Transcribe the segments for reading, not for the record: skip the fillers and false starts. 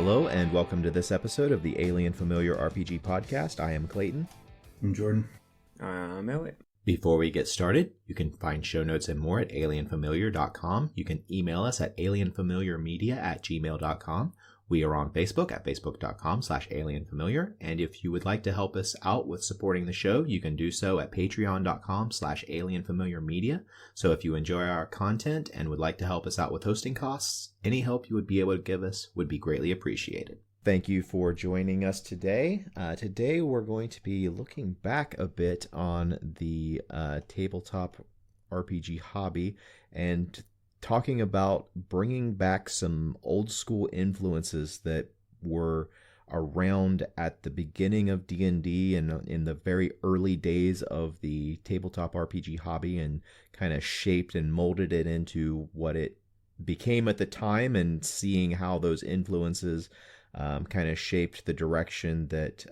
Hello and welcome to this episode of the Alien Familiar RPG Podcast. I am Clayton. I'm Jordan. I'm Eliot. Before we get started, you can find show notes and more at alienfamiliar.com. You can email us at alienfamiliarmedia@gmail.com. We are on Facebook at facebook.com/alienfamiliar. And if you would like to help us out with supporting the show, you can do so at patreon.com/alienfamiliarmedia. So if you enjoy our content and would like to help us out with hosting costs, any help you would be able to give us would be greatly appreciated. Thank you for joining us today. Today we're going to be looking back a bit on the tabletop RPG hobby and talking about bringing back some old school influences that were around at the beginning of D&D and in the very early days of the tabletop RPG hobby, and kind of shaped and molded it into what it became at the time, and seeing how those influences kind of shaped the direction that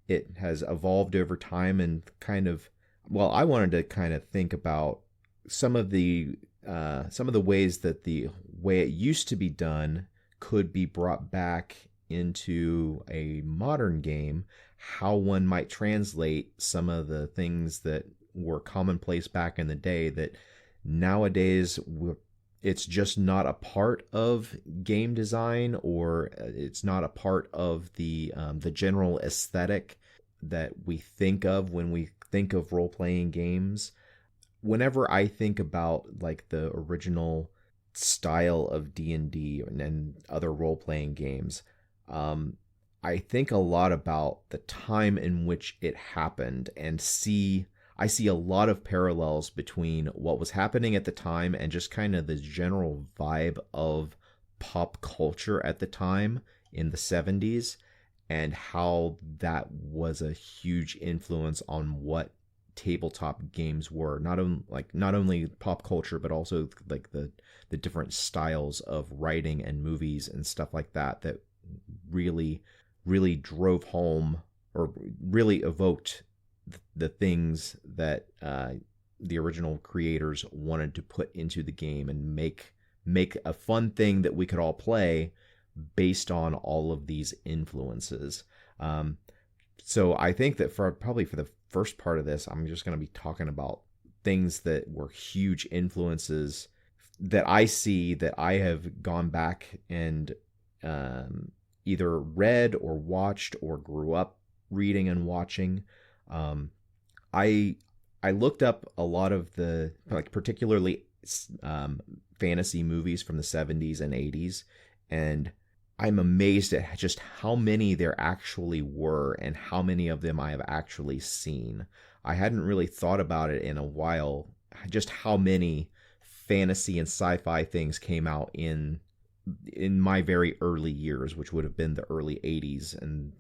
it has evolved over time. And kind of, well, I wanted to kind of think about some of the ways that the way it used to be done could be brought back into a modern game, how one might translate some of the things that were commonplace back in the day that nowadays it's just not a part of game design, or it's not a part of the general aesthetic that we think of when we think of role-playing games. Whenever I think about like the original style of D&D and other role-playing games, I think a lot about the time in which it happened, and I see a lot of parallels between what was happening at the time and just kind of the general vibe of pop culture at the time in the 70s, and how that was a huge influence on what tabletop games were. Not only pop culture, but also like the different styles of writing and movies and stuff like that really drove home, or really evoked the things that the original creators wanted to put into the game, and make a fun thing that we could all play based on all of these influences. So I think that for the first part of this, I'm just going to be talking about things that were huge influences that I see, that I have gone back and either read or watched or grew up reading and watching. I looked up a lot of the, like, particularly fantasy movies from the 70s and 80s, and I'm amazed at just how many there actually were and how many of them I have actually seen. I hadn't really thought about it in a while, just how many fantasy and sci-fi things came out in my very early years, which would have been the early 80s, and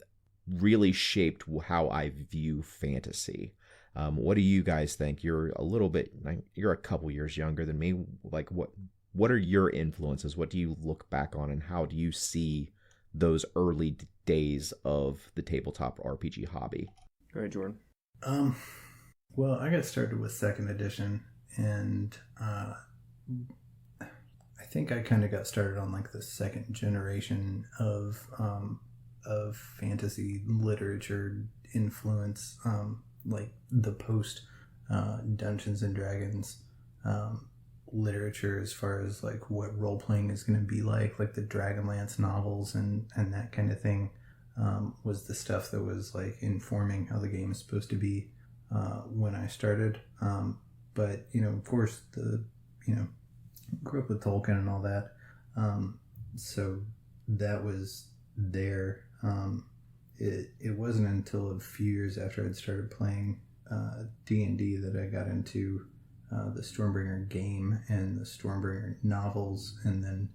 really shaped how I view fantasy. What do you guys think? You're a couple years younger than me. Like, what are your influences? What do you look back on, and how do you see those early days of the tabletop RPG hobby? Go ahead, Jordan. Well, I got started with second edition, and I think I kind of got started on like the second generation of fantasy literature influence, like the post Dungeons and Dragons literature, as far as like what role playing is going to be like the Dragonlance novels and that kind of thing, was the stuff that was like informing how the game is supposed to be when I started. But of course, grew up with Tolkien and all that, so that was there. It wasn't until a few years after I'd started playing D&D that I got into the Stormbringer game and the Stormbringer novels, and then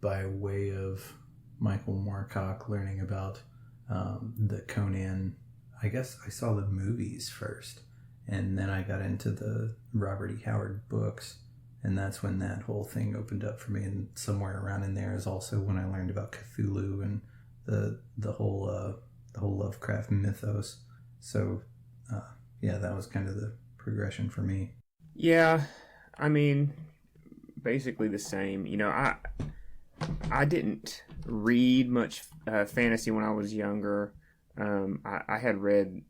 by way of Michael Moorcock, learning about the Conan. I guess I saw the movies first, and then I got into the Robert E. Howard books, and that's when that whole thing opened up for me. And somewhere around in there is also when I learned about Cthulhu and the whole Lovecraft mythos. So that was kind of the progression for me. Yeah, I mean, basically the same. I didn't read much fantasy when I was younger. I read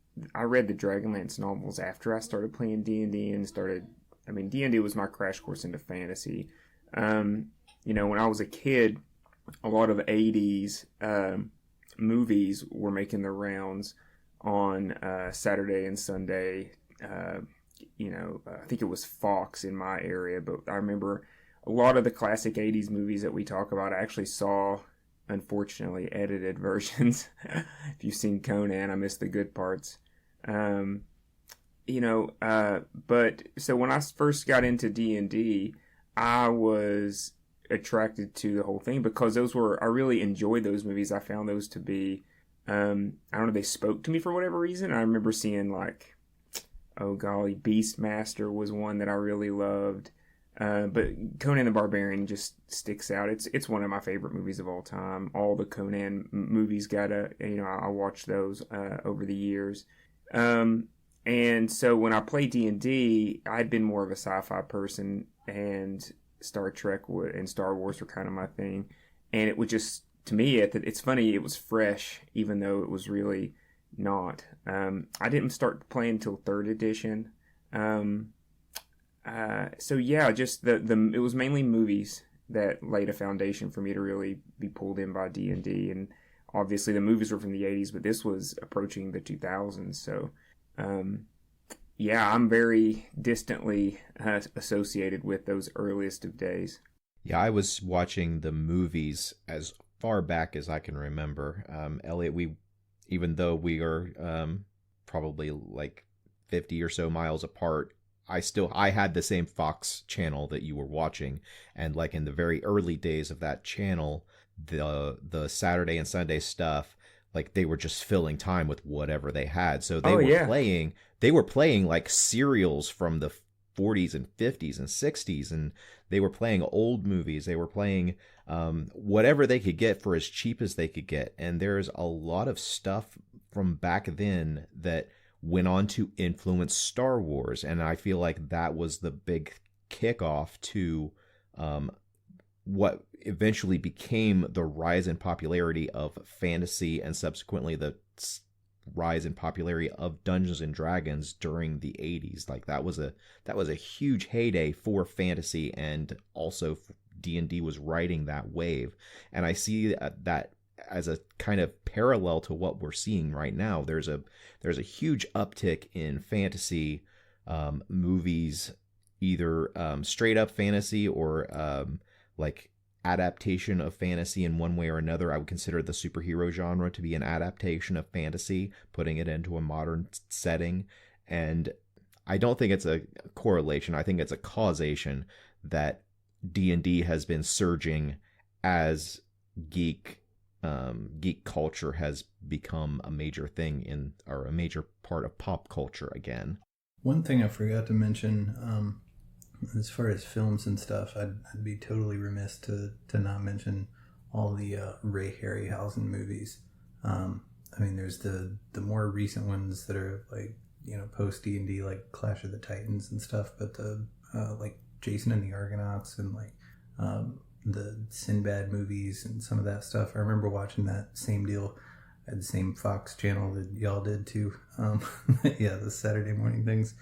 the Dragonlance novels after I started playing D&D and started. I mean, D&D was my crash course into fantasy. When I was a kid, a lot of '80s movies were making their rounds on Saturday and Sunday. I think it was Fox in my area, but I remember a lot of the classic '80s movies that we talk about. I actually saw, unfortunately, edited versions. If you've seen Conan, I missed the good parts. But so when I first got into D&D, I was attracted to the whole thing because I really enjoyed those movies. I found those to be, I don't know, they spoke to me for whatever reason. I remember seeing oh golly, Beastmaster was one that I really loved. But Conan the Barbarian just sticks out. It's one of my favorite movies of all time. All the Conan movies I watched those over the years. And so when I played D&D, I'd been more of a sci-fi person, and Star Trek and Star Wars were kind of my thing. And it would just, to me, it's funny, it was fresh, even though it was really not. I didn't start playing until 3rd edition. Just it was mainly movies that laid a foundation for me to really be pulled in by D&D. And obviously the movies were from the 80s, but this was approaching the 2000s. So, I'm very distantly associated with those earliest of days. Yeah, I was watching the movies as far back as I can remember. Eliot, even though we are probably like 50 or so miles apart, I had the same Fox channel that you were watching, and like in the very early days of that channel, the Saturday and Sunday stuff, like they were just filling time with whatever they had. So they were playing like serials from the 40s and 50s and 60s, and they were playing old movies. They were playing whatever they could get for as cheap as they could get. And there's a lot of stuff from back then that went on to influence Star Wars, and I feel like that was the big kickoff to what eventually became the rise in popularity of fantasy, and subsequently the rise in popularity of Dungeons and Dragons during the 80s. Like that was a huge heyday for fantasy, and also D&D was riding that wave. And I see that as a kind of parallel to what we're seeing right now. There's a huge uptick in fantasy movies, either straight up fantasy or like adaptation of fantasy in one way or another. I would consider the superhero genre to be an adaptation of fantasy, putting it into a modern setting. And I don't think it's a correlation. I think it's a causation that D&D has been surging as geek culture has become a major thing or a major part of pop culture again. One thing I forgot to mention, as far as films and stuff, I'd be totally remiss to not mention all the Ray Harryhausen movies. There's the more recent ones that are like, post D&D, like Clash of the Titans and stuff, but the like Jason and the Argonauts and like the Sinbad movies and some of that stuff. I remember watching that same deal at the same Fox channel that y'all did too. The Saturday morning things.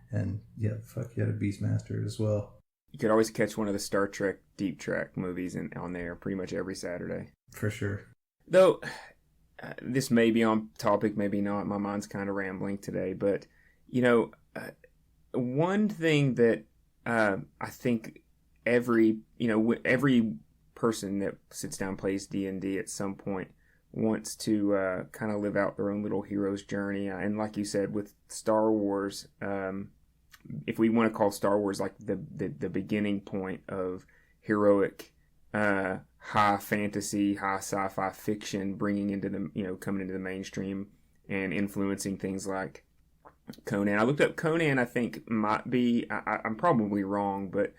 And the Beastmaster as well. You could always catch one of the Star Trek Deep Track movies on there pretty much every Saturday. For sure. Though, this may be on topic, maybe not. My mind's kind of rambling today. But, one thing that I think every person that sits down and plays D&D at some point wants to kind of live out their own little hero's journey. And like you said, with Star Wars, if we want to call Star Wars like the beginning point of heroic high fantasy, high sci-fi fiction, bringing into coming into the mainstream and influencing things like Conan. I looked up Conan. I think might be I'm probably wrong, but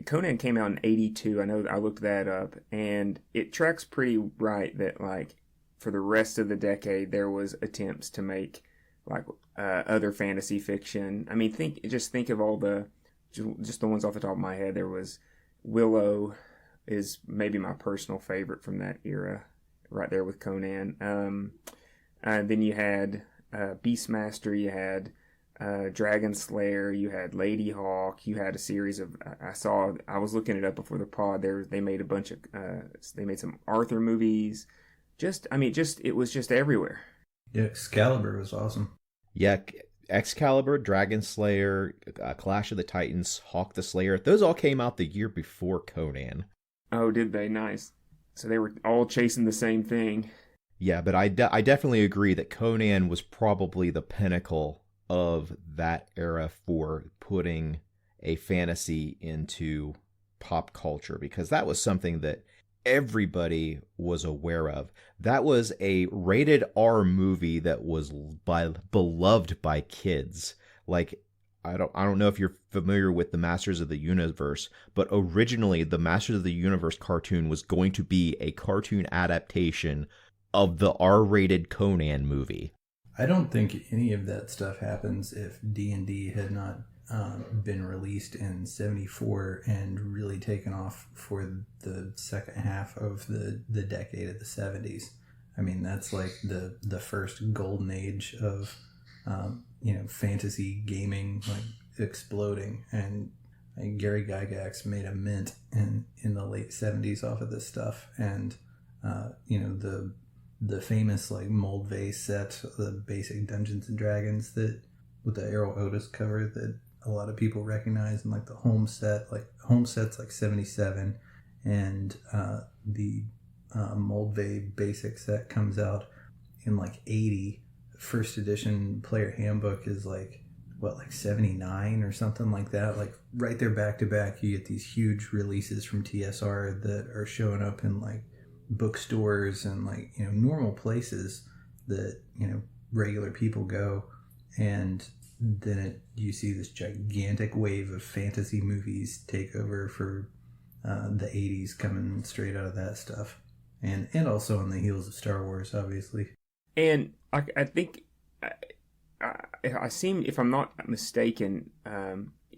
Conan came out in '82. I know I looked that up, and it tracks pretty right that like for the rest of the decade there was attempts to make like other fantasy fiction. I mean, think of all just the ones off the top of my head. There was Willow, is maybe my personal favorite from that era, right there with Conan. Then you had Beastmaster, you had Dragon Slayer, you had Lady Hawk, you had a series of I was looking it up before the pod. They made a bunch of they made some Arthur movies. It was just everywhere. Yeah, Excalibur was awesome. Yeah, Excalibur, Dragon Slayer, Clash of the Titans, Hawk the Slayer. Those all came out the year before Conan. Oh, did they? Nice. So they were all chasing the same thing. Yeah, but I definitely agree that Conan was probably the pinnacle of that era for putting a fantasy into pop culture, because that was something that everybody was aware of. That was a rated R movie that was beloved by kids. Like, I don't know if you're familiar with the Masters of the Universe, but originally the Masters of the Universe cartoon was going to be a cartoon adaptation of the R-rated Conan movie. I don't think any of that stuff happens if D&D had not been released in 1974 and really taken off for the second half of the decade of the 1970s. I mean, that's like the first golden age of fantasy gaming, like, exploding. And Gary Gygax made a mint in the late 1970s off of this stuff. And the famous, like, mold vase set, the basic Dungeons and Dragons that with the Errol Otis cover that a lot of people recognize, and like the home set's like 1977, and the mold vase basic set comes out in like 1980. First edition player handbook is like 1979 or something like that. Like, right there back to back, you get these huge releases from TSR that are showing up in like bookstores and like normal places that regular people go. And then you see this gigantic wave of fantasy movies take over for the 1980s, coming straight out of that stuff, and also on the heels of Star Wars, obviously. And I think I seem, if I'm not mistaken,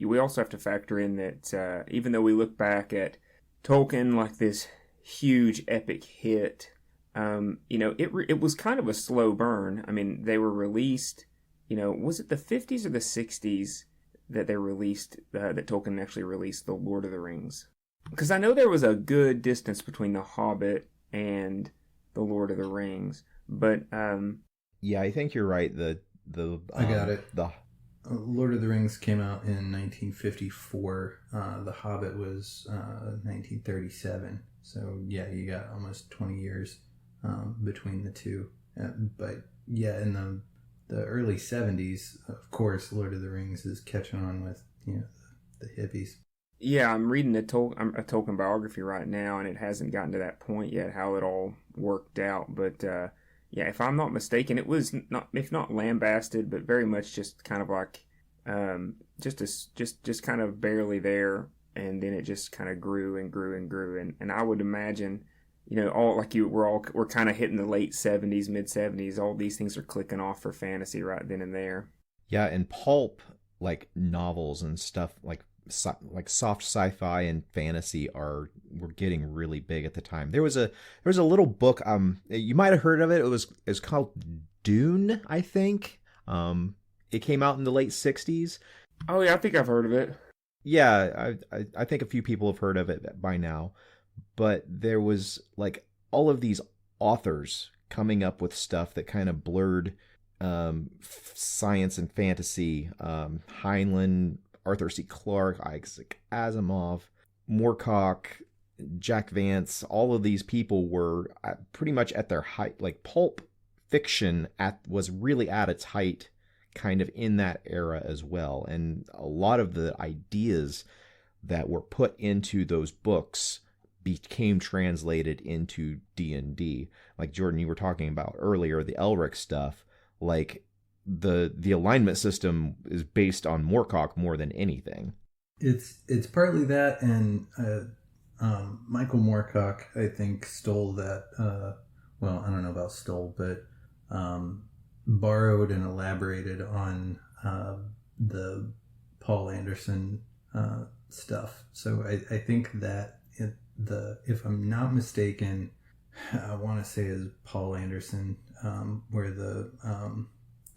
we also have to factor in that even though we look back at Tolkien like this huge epic hit, it was kind of a slow burn. I mean, they were released, was it the 50s or the 60s that they released, that Tolkien actually released The Lord of the Rings? Because I know there was a good distance between The Hobbit and The Lord of the Rings, but yeah, I think you're right. I got it. The Lord of the Rings came out in 1954. The Hobbit was 1937. So yeah, you got almost 20 years between the two. But yeah, in the early 70s, of course, Lord of the Rings is catching on with the hippies. Yeah, I'm reading a Tolkien biography right now, and it hasn't gotten to that point yet, how it all worked out. But yeah, if I'm not mistaken, it was not, if not lambasted, but very much just kind of like just kind of barely there, and then it just kind of grew and grew and grew. And I would imagine, all like we're kind of hitting the late 70s, mid 70s. All these things are clicking off for fantasy right then and there. Yeah, and pulp, like novels and stuff like soft sci-fi and fantasy were getting really big at the time. There was a little book, you might have heard of it. It's called Dune, I think. It came out in the late 60s. Oh yeah, I think I've heard of it. Yeah, I think a few people have heard of it by now. But there was like all of these authors coming up with stuff that kind of blurred science and fantasy. Heinlein, Arthur C. Clarke, Isaac Asimov, Moorcock, Jack Vance, all of these people were pretty much at their height. Like, pulp fiction was really at its height kind of in that era as well. And a lot of the ideas that were put into those books became translated into D&D. Like, Jordan, you were talking about earlier, the Elric stuff. Like, the alignment system is based on Moorcock more than anything. It's partly that, and Michael Moorcock, I think, stole that. Well, I don't know about stole, but borrowed and elaborated on the Paul Anderson stuff. So I think that if I'm not mistaken, I want to say is Paul Anderson, where the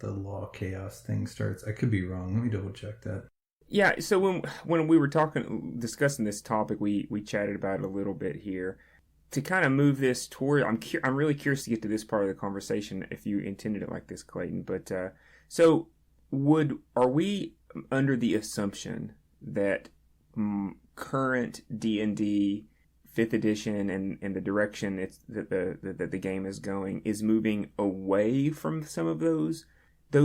law chaos thing starts. I could be wrong. Let me double check that. Yeah, so when we were discussing this topic, we chatted about it a little bit here. To kind of move this toward, I'm really curious to get to this part of the conversation if you intended it like this, Clayton. But so are we under the assumption that current D&D 5th edition and the direction that the game is going is moving away from some of those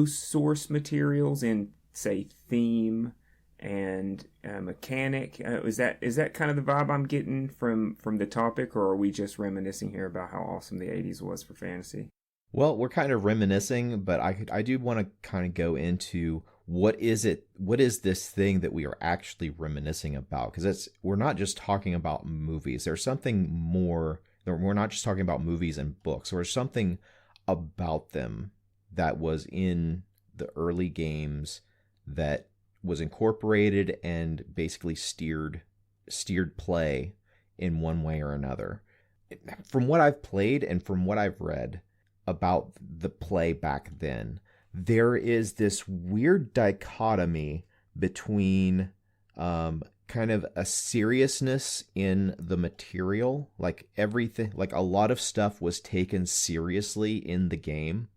source materials in, say, theme and mechanic? Is that kind of the vibe I'm getting from the topic, or are we just reminiscing here about how awesome the 80s was for fantasy? Well, we're kind of reminiscing, but I do want to kind of go into what is this thing that we are actually reminiscing about, because we're not just talking about movies. There's something more. We're not just talking about movies and books. There's something about them that was in the early games that was incorporated and basically steered play in one way or another. From what I've played and from what I've read about the play back then, there is this weird dichotomy between kind of a seriousness in the material, like everything, like a lot of stuff was taken seriously in the game,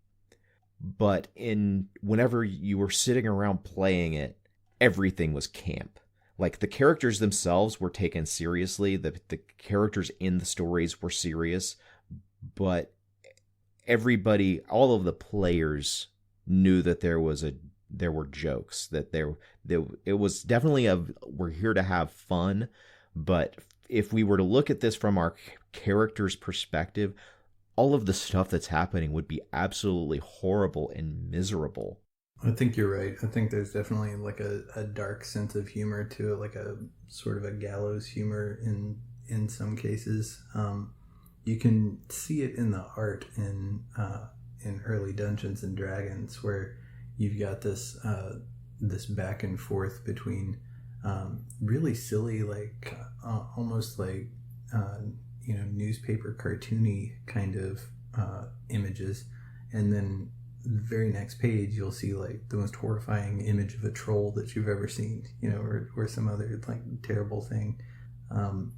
but whenever you were sitting around playing it, everything was camp. Like the characters themselves were taken seriously, the characters in the stories were serious, but everybody, all of the players knew that there were jokes, that it was definitely we're here to have fun. But if we were to look at this from our character's perspective, all of the stuff that's happening would be absolutely horrible and miserable. I think you're right. I think there's definitely like a dark sense of humor to it, like a sort of a gallows humor in some cases. You can see it in the art in early Dungeons and Dragons, where you've got this back and forth between really silly, like almost like newspaper cartoony kind of images, and then the very next page you'll see like the most horrifying image of a troll that you've ever seen, or some other like terrible thing, and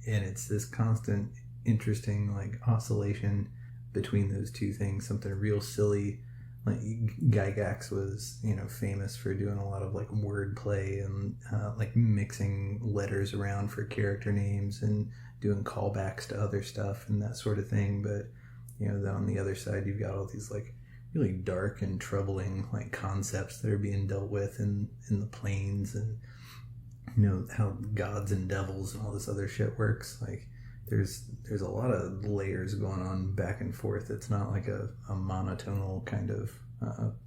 it's this constant interesting like oscillation between those two things. Something real silly, like Gygax was famous for doing a lot of like wordplay and like mixing letters around for character names and doing callbacks to other stuff and that sort of thing. But then on the other side you've got all these like really dark and troubling like concepts that are being dealt with in the planes, and how gods and devils and all this other shit works. Like there's a lot of layers going on back and forth. It's not like a monotonal kind of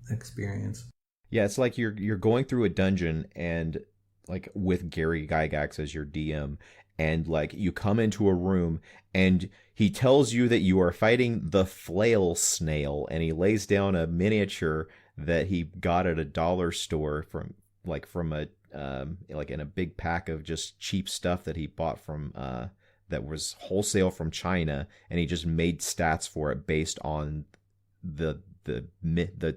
experience. Yeah, it's like you're going through a dungeon, and like with Gary Gygax as your DM, and like you come into a room and he tells you that you are fighting the flail snail, and he lays down a miniature that he got at a dollar store from a like in a big pack of just cheap stuff that he bought from that was wholesale from China, and he just made stats for it based on the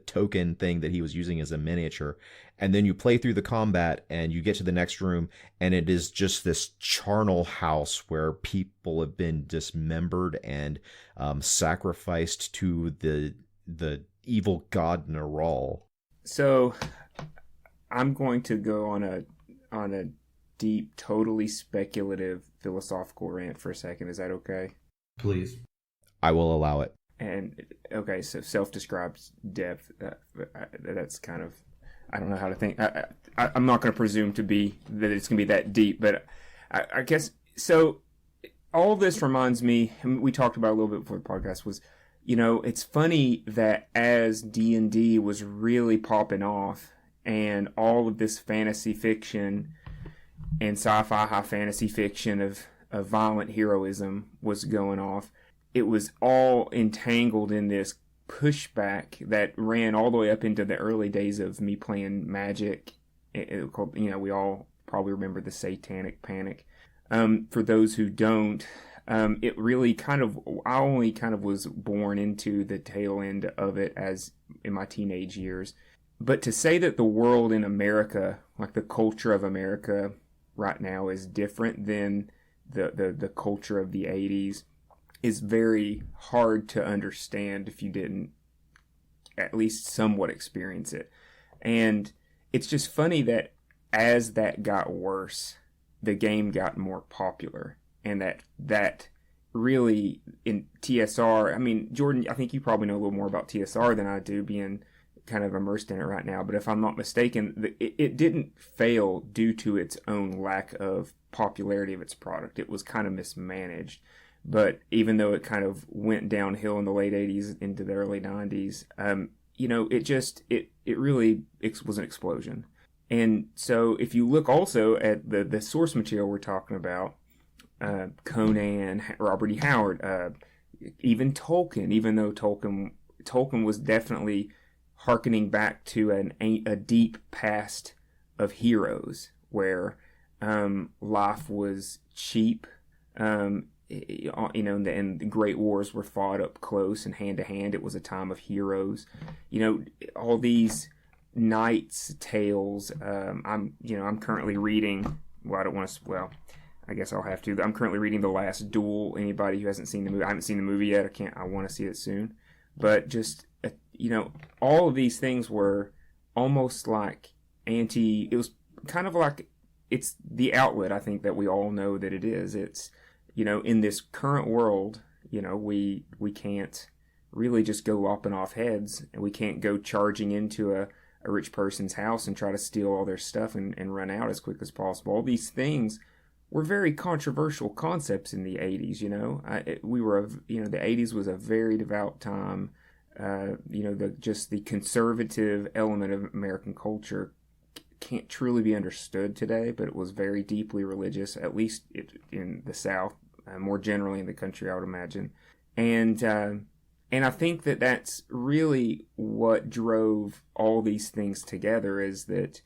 token thing that he was using as a miniature. And then you play through the combat and you get to the next room, and it is just this charnel house where people have been dismembered and sacrificed to the evil god Naral. So I'm going to go on a deep, totally speculative philosophical rant for a second. Is that okay? Please. I will allow it. And okay, so self-described depth. That's kind of, I don't know how to think. I'm not going to presume to be that it's going to be that deep, but I guess so. All this reminds me, and we talked about it a little bit before the podcast, was it's funny that as D&D was really popping off, and all of this fantasy fiction and sci-fi high fantasy fiction of violent heroism was going off, it was all entangled in this pushback that ran all the way up into the early days of me playing Magic. We all probably remember the Satanic Panic. For those who don't, it really I only kind of was born into the tail end of it as in my teenage years. But to say that the world in America, like the culture of America right now, is different than the culture of the 80s is very hard to understand if you didn't at least somewhat experience it. And it's just funny that as that got worse, the game got more popular, and that really in TSR, I mean, Jordan, I think you probably know a little more about TSR than I do, being kind of immersed in it right now. But if I'm not mistaken, it didn't fail due to its own lack of popularity of its product. It was kind of mismanaged. But even though it kind of went downhill in the late 80s into the early 90s, it really was an explosion. And so if you look also at the source material we're talking about, Conan, Robert E. Howard, even Tolkien, even though Tolkien was definitely hearkening back to a deep past of heroes where life was cheap, and the Great Wars were fought up close and hand to hand. It was a time of heroes. All these knights' tales. I'm currently reading. Well, I don't want to. Well, I guess I'll have to. I'm currently reading The Last Duel. Anybody who hasn't seen the movie, I haven't seen the movie yet. I want to see it soon. But just all of these things were almost like It was kind of like it's the outlet. I think that we all know that it is. It's in this current world, we can't really just go lopping off heads, and we can't go charging into a rich person's house and try to steal all their stuff and run out as quick as possible. All these things were very controversial concepts in the 80s. The 80s was a very devout time. The conservative element of American culture can't truly be understood today, but it was very deeply religious, at least in the South, more generally in the country, I would imagine. And I think that that's really what drove all these things together, is that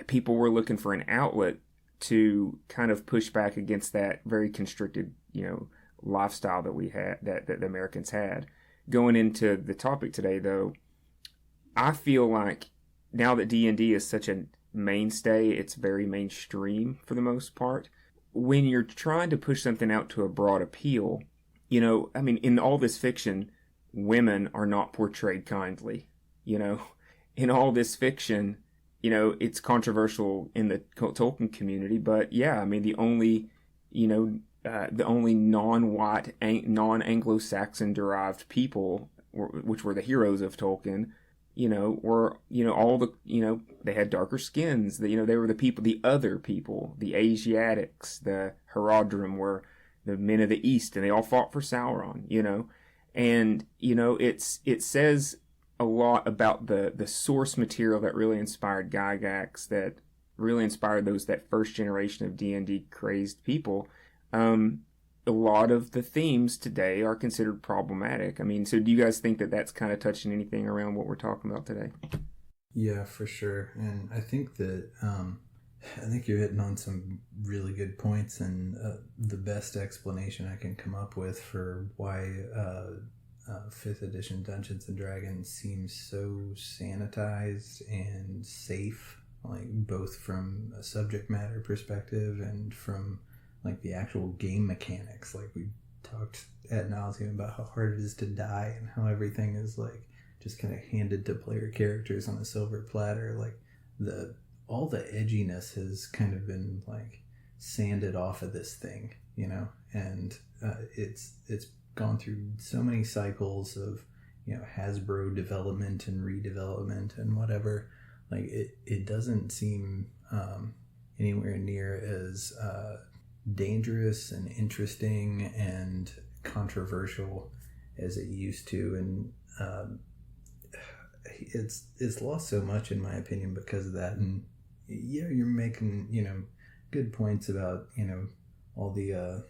people were looking for an outlet to kind of push back against that very constricted, lifestyle that we had, that the Americans had. Going into the topic today, though, I feel like now that D&D is such a mainstay, it's very mainstream for the most part. When you're trying to push something out to a broad appeal, in all this fiction, women are not portrayed kindly. In all this fiction, it's controversial in the Tolkien community, but yeah, the only non-white, non-Anglo-Saxon derived people, which were the heroes of Tolkien, were, they had darker skins. They were the people, the other people, the Asiatics, the Haradrim were the men of the East, and they all fought for Sauron, and, it says a lot about the source material that really inspired Gygax, that really inspired that first generation of D&D crazed people. A lot of the themes today are considered problematic. So do you guys think that that's kind of touching anything around what we're talking about today? Yeah, for sure. And I think that you're hitting on some really good points, and the best explanation I can come up with for why 5th edition Dungeons and Dragons seems so sanitized and safe, like both from a subject matter perspective and from like the actual game mechanics. Like we talked ad nauseum about how hard it is to die and how everything is like just kind of handed to player characters on a silver platter. Like all the edginess has kind of been like sanded off of this thing, and it's gone through so many cycles of Hasbro development and redevelopment and whatever. Like it doesn't seem anywhere near as dangerous and interesting and controversial as it used to, and it's lost so much in my opinion because of that. And yeah, you're making good points about all the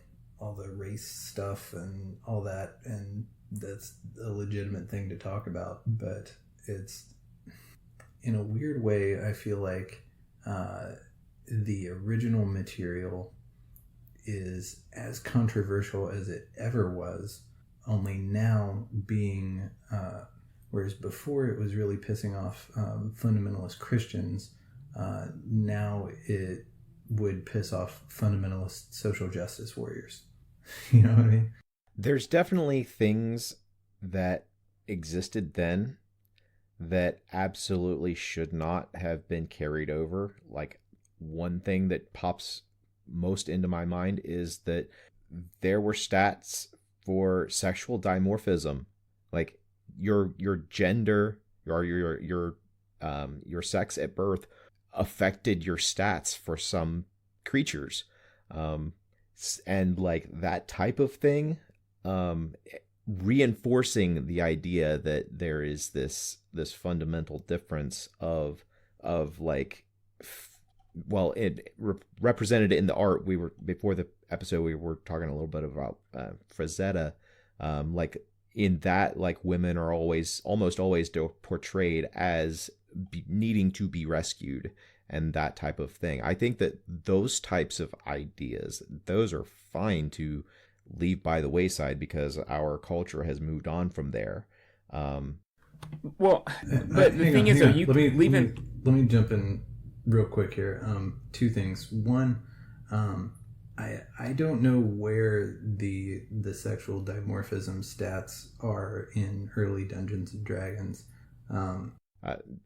race stuff and all that, and that's a legitimate thing to talk about, but it's in a weird way I feel like the original material is as controversial as it ever was, only now being, whereas before it was really pissing off fundamentalist Christians, now it would piss off fundamentalist social justice warriors. You know what I mean? There's definitely things that existed then that absolutely should not have been carried over. Like, one thing that pops most into my mind is that there were stats for sexual dimorphism, like your gender or your sex at birth affected your stats for some creatures, and like that type of thing, reinforcing the idea that there is this fundamental difference of like, well, it represented in the art. We were, before the episode, we were talking a little bit about Frazetta, like in that, like, women are almost always portrayed as needing to be rescued and that type of thing. I think that those types of ideas, those are fine to leave by the wayside because our culture has moved on from there. Well, but the thing is, you let me jump in real quick here. Two things. One, I don't know where the sexual dimorphism stats are in early Dungeons and Dragons.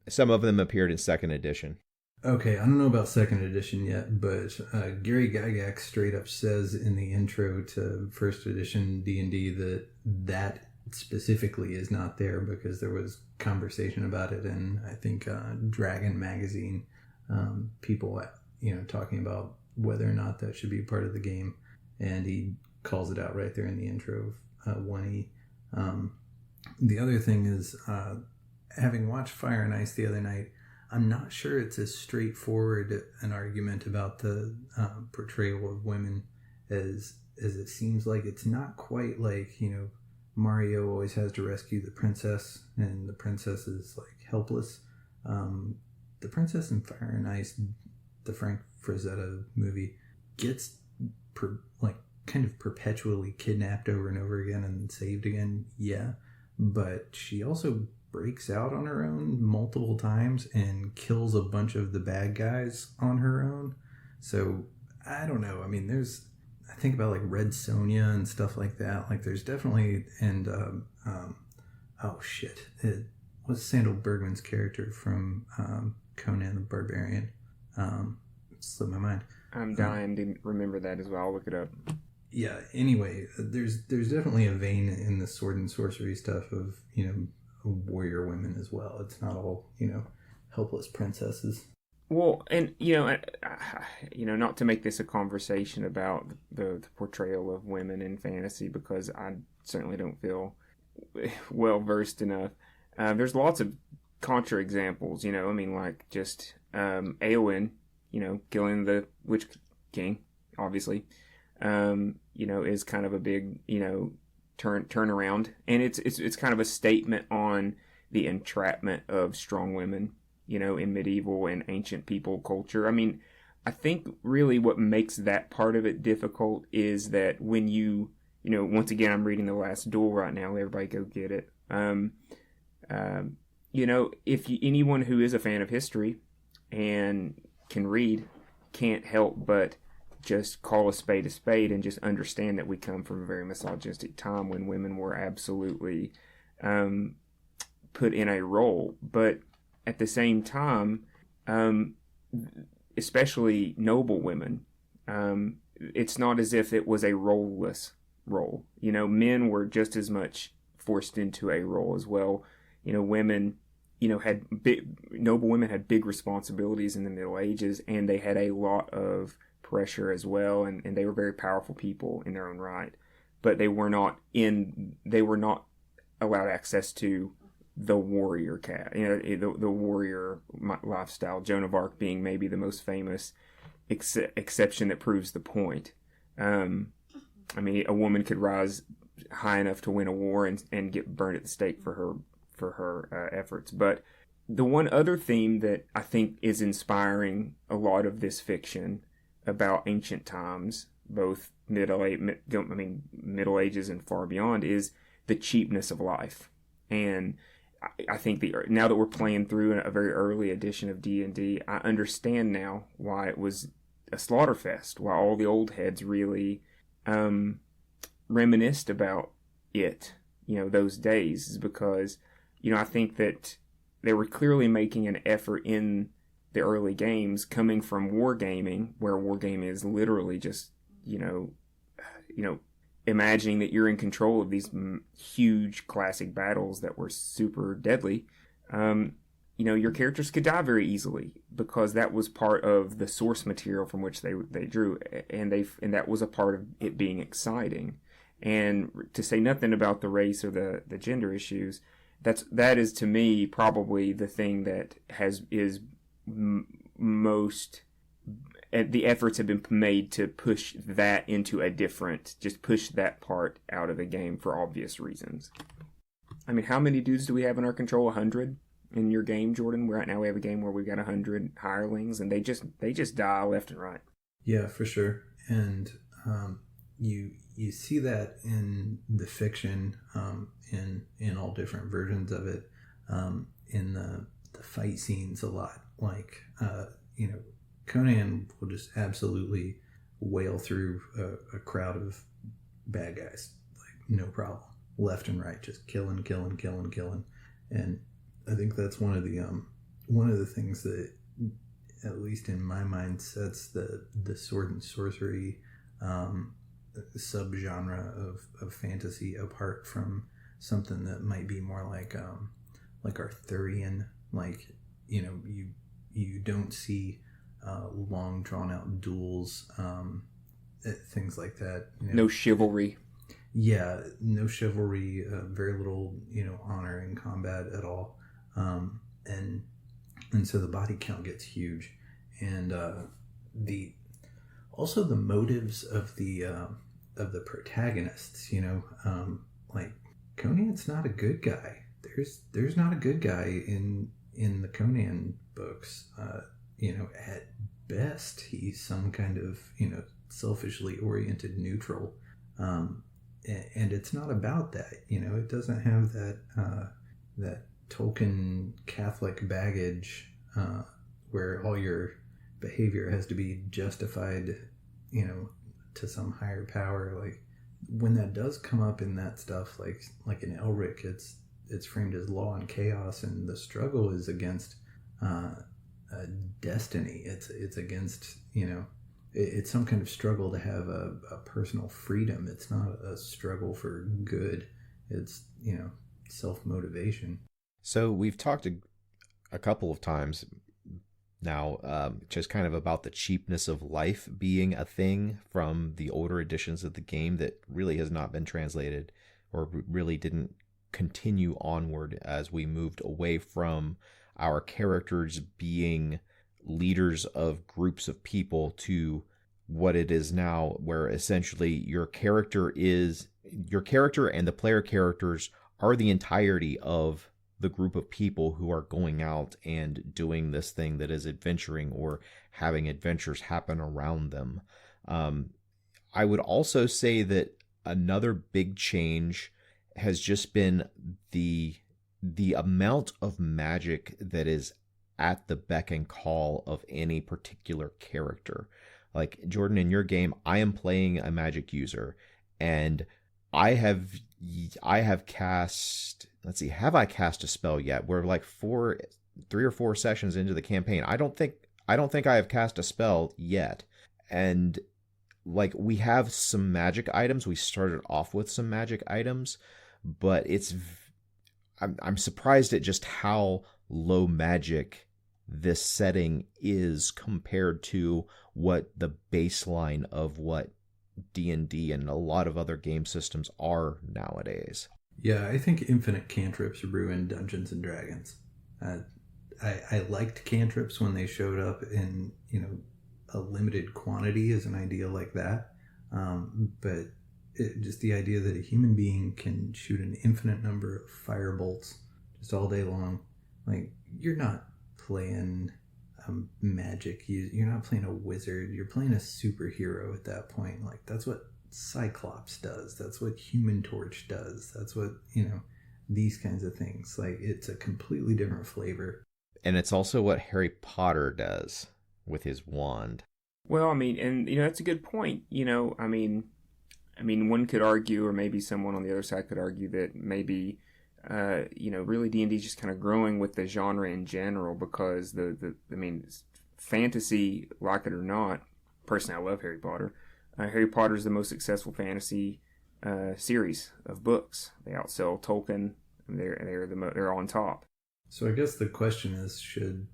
Some of them appeared in second edition. Okay, I don't know about second edition yet, but Gary Gygax straight up says in the intro to first edition D&D that specifically is not there because there was conversation about it in, I think, Dragon Magazine. People, talking about whether or not that should be part of the game, and he calls it out right there in the intro of 1E. The other thing is, having watched Fire and Ice the other night, I'm not sure it's as straightforward an argument about the portrayal of women as it seems like. It's not quite like, Mario always has to rescue the princess, and the princess is like helpless. The princess in Fire and Ice, the Frank Frazetta movie, gets kind of perpetually kidnapped over and over again and saved again. Yeah, but she also breaks out on her own multiple times and kills a bunch of the bad guys on her own. So I don't know. I mean, I think about like Red Sonja and stuff like that. Like, there's definitely, and oh shit, it was Sandal Bergman's character from Conan the Barbarian. It slipped my mind. I'm dying to remember that as well. I'll look it up. Yeah. Anyway, there's definitely a vein in the sword and sorcery stuff of warrior women as well. It's not all helpless princesses. Well, and not to make this a conversation about the portrayal of women in fantasy, because I certainly don't feel well versed enough. There's lots of contra examples. Like just Éowyn, killing the Witch King, obviously, is kind of a big turnaround, and it's kind of a statement on the entrapment of strong women, in medieval and ancient people culture. I mean, I think really what makes that part of it difficult is that when once again, I'm reading The Last Duel right now. Everybody go get it. Anyone who is a fan of history and can read can't help but just call a spade and just understand that we come from a very misogynistic time when women were absolutely put in a role. But at the same time, especially noble women, it's not as if it was a role-less role. Men were just as much forced into a role as well. Women, noble women had big responsibilities in the Middle Ages, and they had a lot of pressure as well, and they were very powerful people in their own right, but they were not allowed access to the warrior the warrior lifestyle. Joan of Arc being maybe the most famous exception that proves the point. A woman could rise high enough to win a war and get burned at the stake for her efforts. But the one other theme that I think is inspiring a lot of this fiction about ancient times both middle ages and far beyond, is the cheapness of life. And I think now that we're playing through a very early edition of D&D, I understand now why it was a slaughter fest, why all the old heads really reminisced about it, those days, is because, I think that they were clearly making an effort in the early games coming from wargaming, where wargaming is literally just, imagining that you're in control of these huge classic battles that were super deadly. Your characters could die very easily because that was part of the source material from which they drew, and that was a part of it being exciting. And to say nothing about the race or the gender issues, that is to me probably the thing that is most. The efforts have been made to push that into push that part out of the game for obvious reasons. I mean, how many dudes do we have in our control? 100 in your game, Jordan? Right now we have a game where we've got 100 hirelings, and they just die left and right. Yeah, for sure. And you see that in the fiction, in all different versions of it, in the fight scenes a lot. Like, Conan will just absolutely wail through a crowd of bad guys, like no problem, left and right, just killing. And I think that's one of the things that, at least in my mind, sets the sword and sorcery subgenre of fantasy apart from something that might be more like Arthurian. Like, you don't see long drawn out duels, things like that. No chivalry. Yeah, no chivalry. Very little, honor in combat at all. And so the body count gets huge, and the motives of the protagonists. Like Conan's not a good guy. There's not a good guy in the Conan books. At best, he's some kind of, selfishly oriented neutral. And it's not about that, it doesn't have that Tolkien Catholic baggage, where all your behavior has to be justified, to some higher power. Like, when that does come up in that stuff, like in Elric, it's framed as law and chaos, and the struggle is against, destiny. It's against, it's some kind of struggle to have a personal freedom. It's not a struggle for good. It's, self-motivation. So we've talked a couple of times now, just kind of about the cheapness of life being a thing from the older editions of the game that really has not been translated, or really didn't continue onward as we moved away from our characters being leaders of groups of people to what it is now, where essentially your character and the player characters are the entirety of the group of people who are going out and doing this thing that is adventuring or having adventures happen around them. I would also say that another big change has just been the amount of magic that is at the beck and call of any particular character. Like, Jordan, in your game, I am playing a magic user, and I have cast, let's see, have I cast a spell yet? We're like 3 or 4 sessions into the campaign. I don't think I have cast a spell yet. And like, we have some magic items. We started off with some magic items, but I'm surprised at just how low magic this setting is compared to what the baseline of what D&D and a lot of other game systems are nowadays. Yeah, I think infinite cantrips ruined Dungeons and Dragons. I liked cantrips when they showed up in, a limited quantity as an idea like that. But just the idea that a human being can shoot an infinite number of fire bolts just all day long, like, you're not playing magic. You're not playing a wizard. You're playing a superhero at that point. Like, that's what Cyclops does. That's what Human Torch does. That's what, these kinds of things. Like, it's a completely different flavor. And it's also what Harry Potter does with his wand. Well, I mean, and that's a good point. I mean, one could argue, or maybe someone on the other side could argue that maybe, really D&D is just kind of growing with the genre in general, because fantasy, like it or not, personally, I love Harry Potter. Harry Potter is the most successful fantasy series of books. They outsell Tolkien. And they're on top. So I guess the question is, should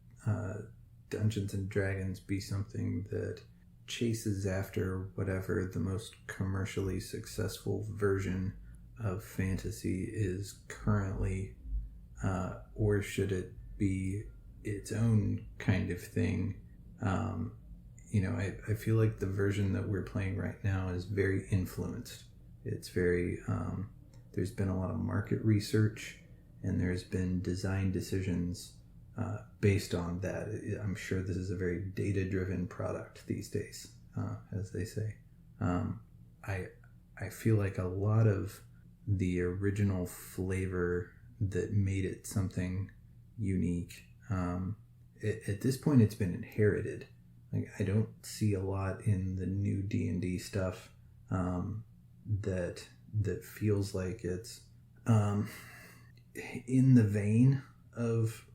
Dungeons and Dragons be something that chases after whatever the most commercially successful version of fantasy is currently, or should it be its own kind of thing? I feel like the version that we're playing right now is very influenced. It's very, there's been a lot of market research, and there's been design decisions based on that. I'm sure this is a very data-driven product these days, as they say. I feel like a lot of the original flavor that made it something unique, at this point it's been inherited. Like, I don't see a lot in the new D&D stuff that feels like it's in the vein of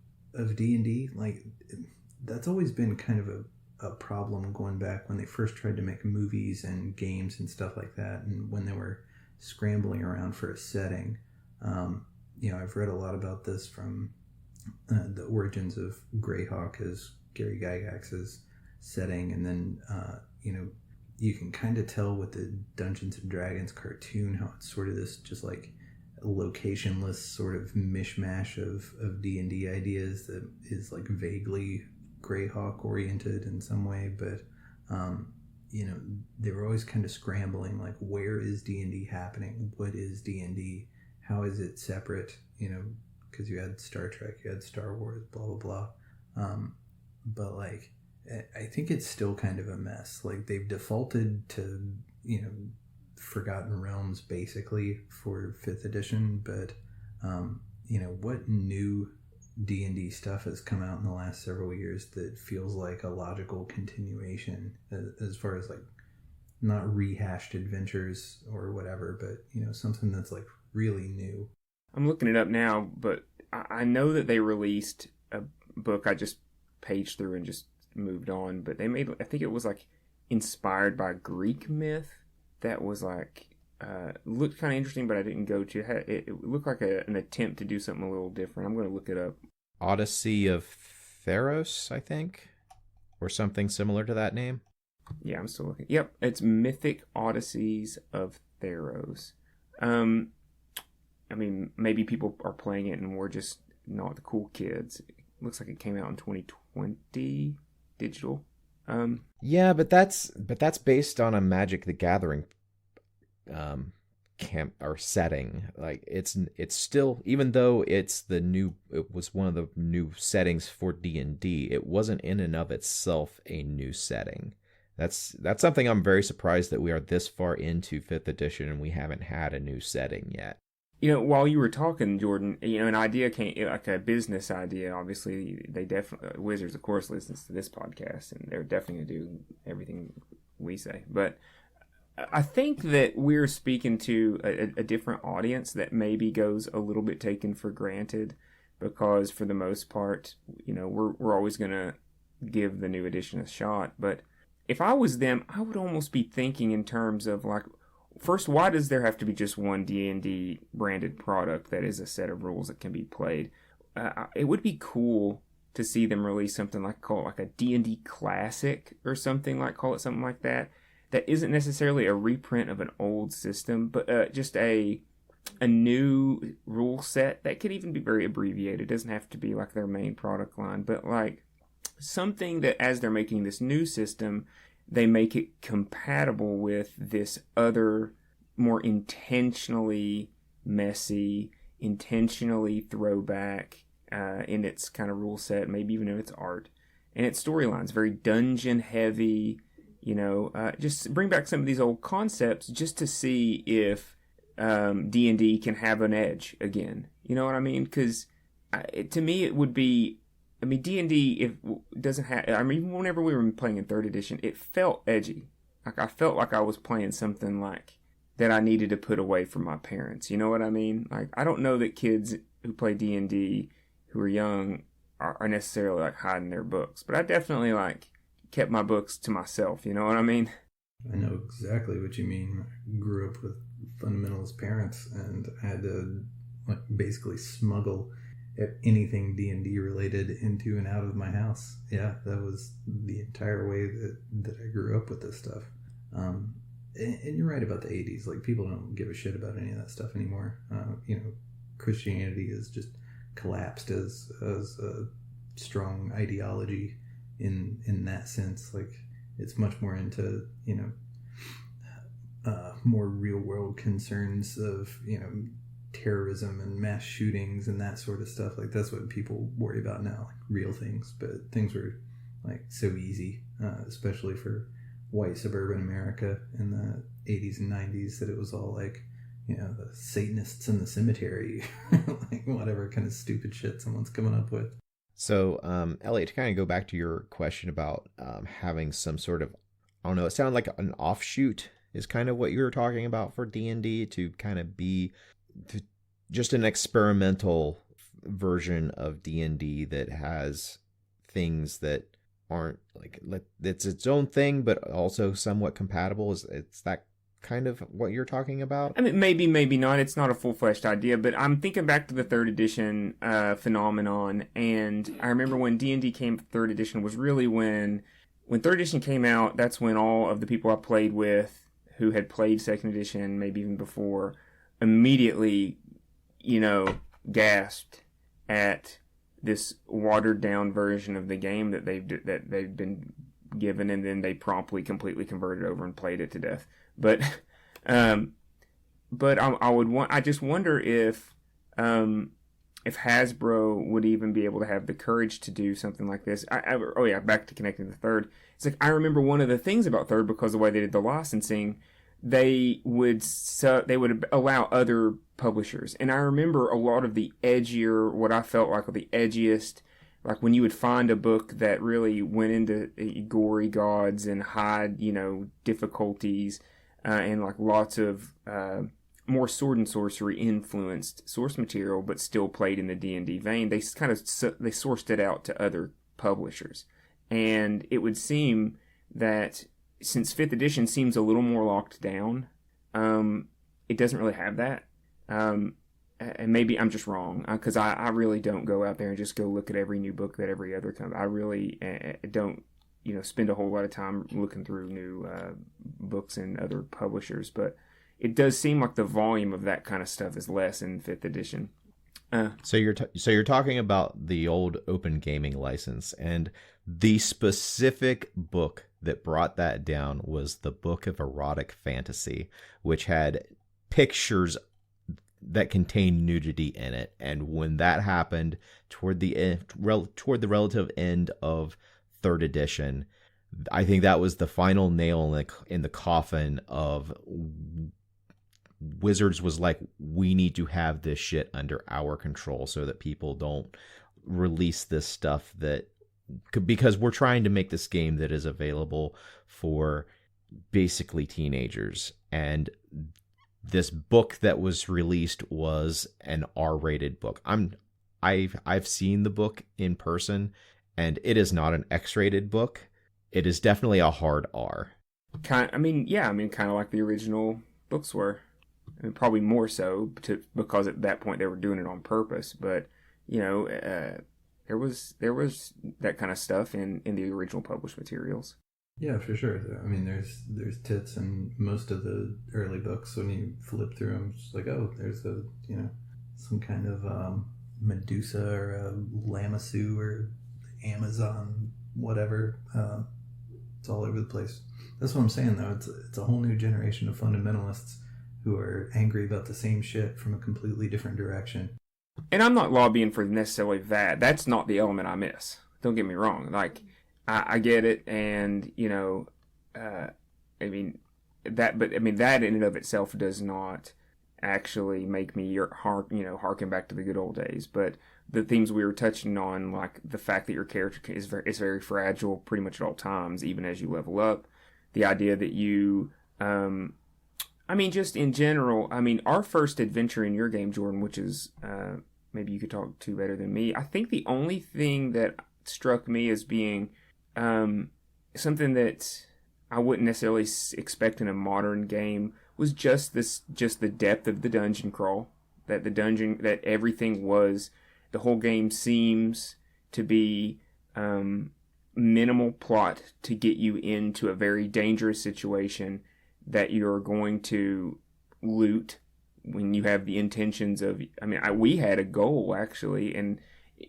D&D. Like, that's always been kind of a problem going back when they first tried to make movies and games and stuff like that, and when they were scrambling around for a setting. I've read a lot about this from the origins of Greyhawk as Gary Gygax's setting, and then you can kind of tell with the Dungeons and Dragons cartoon how it's sort of this just like locationless sort of mishmash of D&D ideas that is like vaguely Greyhawk oriented in some way, but they were always kind of scrambling, like, where is D&D happening? What is D&D? How is it separate? Because you had Star Trek, you had Star Wars, blah blah blah. But like, I think it's still kind of a mess. Like, they've defaulted to Forgotten Realms basically for 5th edition, but what new D&D stuff has come out in the last several years that feels like a logical continuation, as far as like not rehashed adventures or whatever, but something that's like really new. I'm looking it up now, but I know that they released a book. I just paged through and just moved on, but they made, I think it was like inspired by Greek myth that was like looked kind of interesting, but I didn't go to it looked like an attempt to do something a little different. I'm going to look it up. Odyssey of Theros, I think, or something similar to that name. Yeah, I'm still looking. Yep, it's Mythic Odysseys of Theros. I mean, maybe people are playing it and we're just not the cool kids. It looks like it came out in 2020 digital. Yeah, but that's based on a Magic the Gathering camp or setting. Like, it's still, even though it was one of the new settings for D&D, it wasn't in and of itself a new setting. That's something I'm very surprised that we are this far into 5th edition and we haven't had a new setting yet. While you were talking, Jordan, an idea came, like a business idea. Obviously, they definitely, Wizards, of course, listens to this podcast, and they're definitely going to do everything we say. But I think that we're speaking to a different audience that maybe goes a little bit taken for granted, because for the most part, we're always going to give the new edition a shot. But if I was them, I would almost be thinking in terms of like, first, why does there have to be just one D&D branded product that is a set of rules that can be played? It would be cool to see them release something like, call it like a D&D classic or something like, call it something like that. That isn't necessarily a reprint of an old system, but just a new rule set that could even be very abbreviated. It doesn't have to be like their main product line, but like something that as they're making this new system, they make it compatible with this other, more intentionally messy, intentionally throwback in its kind of rule set, maybe even in its art. and its storylines very dungeon heavy. Just bring back some of these old concepts just to see if D&D can have an edge again. You know what I mean? Because to me, it would be. I mean, D&D if doesn't have. I mean, whenever we were playing in third edition, it felt edgy. Like I felt like I was playing something like that I needed to put away from my parents. You know what I mean? Like I don't know that kids who play D&D who are young are necessarily like hiding their books, but I definitely like kept my books to myself. You know what I mean? I know exactly what you mean. I grew up with fundamentalist parents, and I had to like basically smuggle anything D&D related into and out of my house. Yeah, that was the entire way that I grew up with this stuff. And you're right about the 80s. Like, people don't give a shit about any of that stuff anymore. Christianity has just collapsed as a strong ideology in that sense. Like, it's much more into, more real world concerns of, terrorism and mass shootings and that sort of stuff. Like, that's what people worry about now, like real things. But things were like so easy, especially for white suburban America in the 80s and 90s, that it was all like, the Satanists in the cemetery, like whatever kind of stupid shit someone's coming up with. So, Eliot, to kind of go back to your question about having some sort of, I don't know, it sounded like an offshoot is kind of what you were talking about for D&D, to kind of be just an experimental version of D&D that has things that aren't like, it's its own thing, but also somewhat compatible. It's that kind of what you're talking about? I mean, maybe not. It's not a full-fledged idea, but I'm thinking back to the third edition phenomenon, and I remember when D&D came, third edition was really when third edition came out. That's when all of the people I played with who had played second edition, maybe even before, immediately, gasped at this watered down version of the game that they've been given, and then they promptly completely converted over and played it to death. But I just wonder if Hasbro would even be able to have the courage to do something like this. Back to connecting the third. It's like, I remember one of the things about third, because of the way they did the licensing, they would allow other publishers. And I remember a lot of the edgier, what I felt like the edgiest, like when you would find a book that really went into gory gods and hide, difficulties, and like lots of more sword and sorcery influenced source material, but still played in the D&D vein. They kind of they sourced it out to other publishers, and it would seem that since 5th edition seems a little more locked down, it doesn't really have that. And maybe I'm just wrong, because I really don't go out there and just go look at every new book that every other company. I really don't, spend a whole lot of time looking through new books and other publishers. But it does seem like the volume of that kind of stuff is less in 5th edition. So you're talking about the old Open Gaming license, and the specific book that brought that down was the Book of Erotic Fantasy, which had pictures that contained nudity in it. And when that happened toward the relative end of 3rd edition, I think that was the final nail in the coffin of Wizards. Was like, we need to have this shit under our control so that people don't release this stuff because we're trying to make this game that is available for basically teenagers. And this book that was released was an R-rated book. I've seen the book in person, and it is not an X-rated book. It is definitely a hard R. Kind of like the original books were. I mean, probably more so because at that point they were doing it on purpose. But there was that kind of stuff in the original published materials. Yeah, for sure. I mean, there's tits in most of the early books. When you flip through them, it's like, oh, there's some kind of Medusa or a Lamassu or Amazon, whatever. It's all over the place. That's what I'm saying, though. It's a whole new generation of fundamentalists who are angry about the same shit from a completely different direction. And I'm not lobbying for necessarily that. That's not the element I miss. Don't get me wrong. Like, I get it, and I mean that in and of itself does not actually make me harken back to the good old days. But the themes we were touching on, like the fact that your character is very fragile pretty much at all times, even as you level up, the idea that you just in general, our first adventure in your game, Jordan, which is maybe you could talk to better than me. I think the only thing that struck me as being something that I wouldn't necessarily expect in a modern game was just the depth of the dungeon crawl. That everything was, the whole game seems to be minimal plot to get you into a very dangerous situation that you're going to loot when you have the intentions of. We had a goal actually, and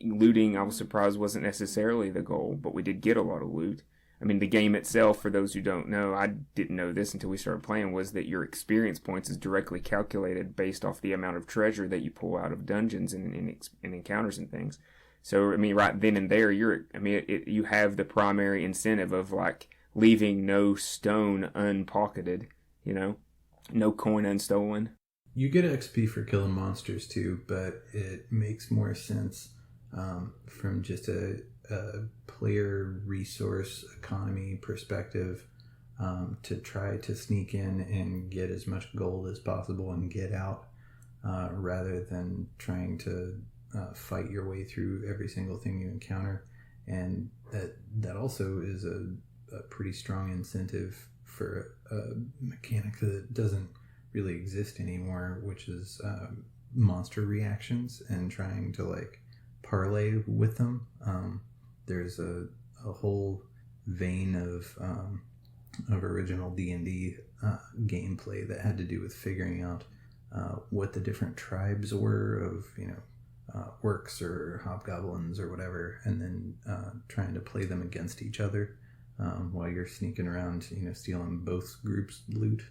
looting, I was surprised, wasn't necessarily the goal, but we did get a lot of loot. The game itself, for those who don't know, I didn't know this until we started playing, was that your experience points is directly calculated based off the amount of treasure that you pull out of dungeons and encounters and things. So, right then and there, you have the primary incentive of, like, leaving no stone unpocketed, no coin unstolen. You get XP for killing monsters too, but it makes more sense from just a player resource economy perspective to try to sneak in and get as much gold as possible and get out rather than trying to fight your way through every single thing you encounter. And that also is a pretty strong incentive for a mechanic that doesn't really exist anymore, which is monster reactions and trying to like parlay with them. There's a whole vein of original D&D gameplay that had to do with figuring out what the different tribes were of orcs or hobgoblins or whatever, and then trying to play them against each other while you're sneaking around, stealing both groups' loot.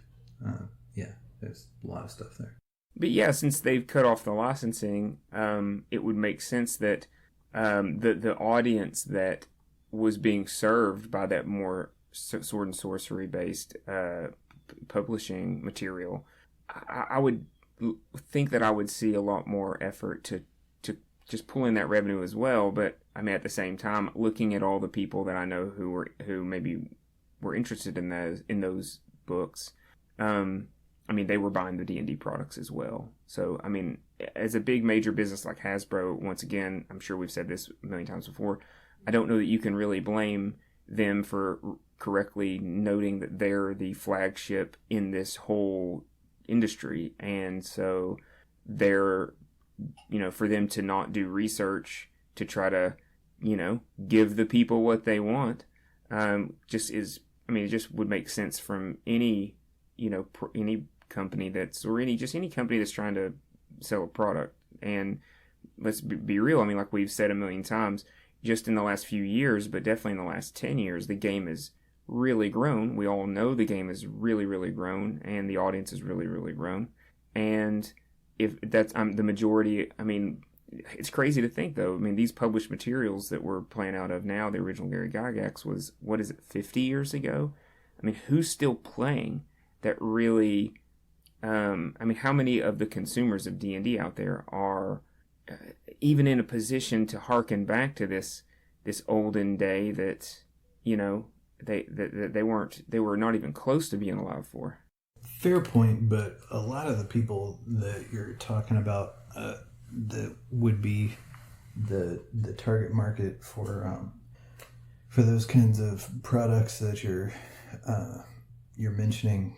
There's a lot of stuff there. But yeah, since they've cut off the licensing, it would make sense that the audience that was being served by that more sword and sorcery based publishing material, I would think that I would see a lot more effort to just pull in that revenue as well. But at the same time, looking at all the people that I know who maybe were interested in those books, they were buying the D&D products as well. So, as a big major business like Hasbro, once again, I'm sure we've said this a million times before, I don't know that you can really blame them for correctly noting that they're the flagship in this whole industry. And so for them to not do research to try to, give the people what they want, it just would make sense from any company any company that's trying to sell a product. And let's be real, like we've said a million times, just in the last few years, but definitely in the last 10 years, the game has really grown. We all know the game has really, really grown, and the audience has really, really grown. And if that's the majority, it's crazy to think, though. These published materials that we're playing out of now, the original Gary Gygax was, 50 years ago? Who's still playing that really... how many of the consumers of D&D out there are even in a position to harken back to this olden day that, they were not even close to being alive for? Fair point, but a lot of the people that you're talking about that would be the target market for those kinds of products that you're mentioning,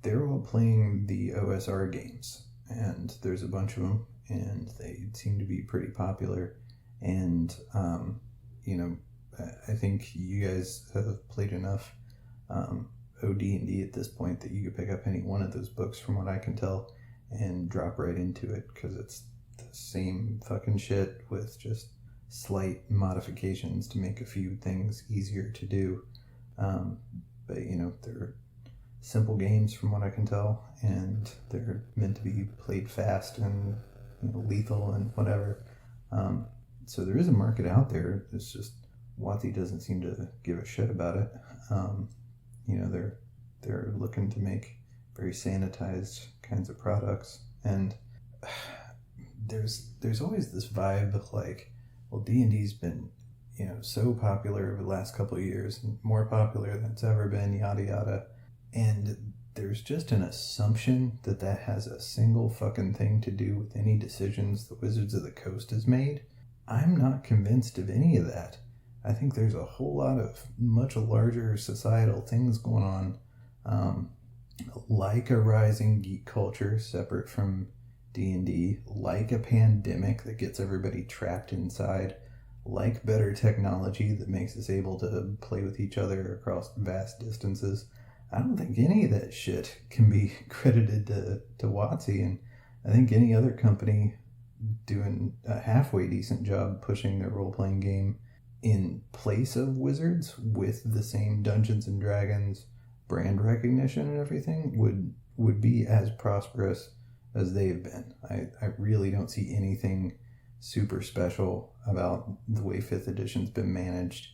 they're all playing the OSR games, and there's a bunch of them, and they seem to be pretty popular. And I think you guys have played enough OD&D at this point that you could pick up any one of those books, from what I can tell, and drop right into it, because it's the same fucking shit with just slight modifications to make a few things easier to do. But they're simple games from what I can tell, and they're meant to be played fast and lethal and whatever. So there is a market out there. It's just WotC doesn't seem to give a shit about it. They're looking to make very sanitized kinds of products, and there's always this vibe of like, well, D&D's been so popular over the last couple of years, and more popular than it's ever been, yada yada, and there's just an assumption that has a single fucking thing to do with any decisions the Wizards of the Coast has made. I'm not convinced of any of that. I think there's a whole lot of much larger societal things going on, like a rising geek culture separate from D&D, like a pandemic that gets everybody trapped inside, like better technology that makes us able to play with each other across vast distances. I don't think any of that shit can be credited to WotC, and I think any other company doing a halfway decent job pushing their role-playing game in place of Wizards with the same Dungeons and Dragons brand recognition and everything would be as prosperous as they've been. I really don't see anything super special about the way 5th edition's been managed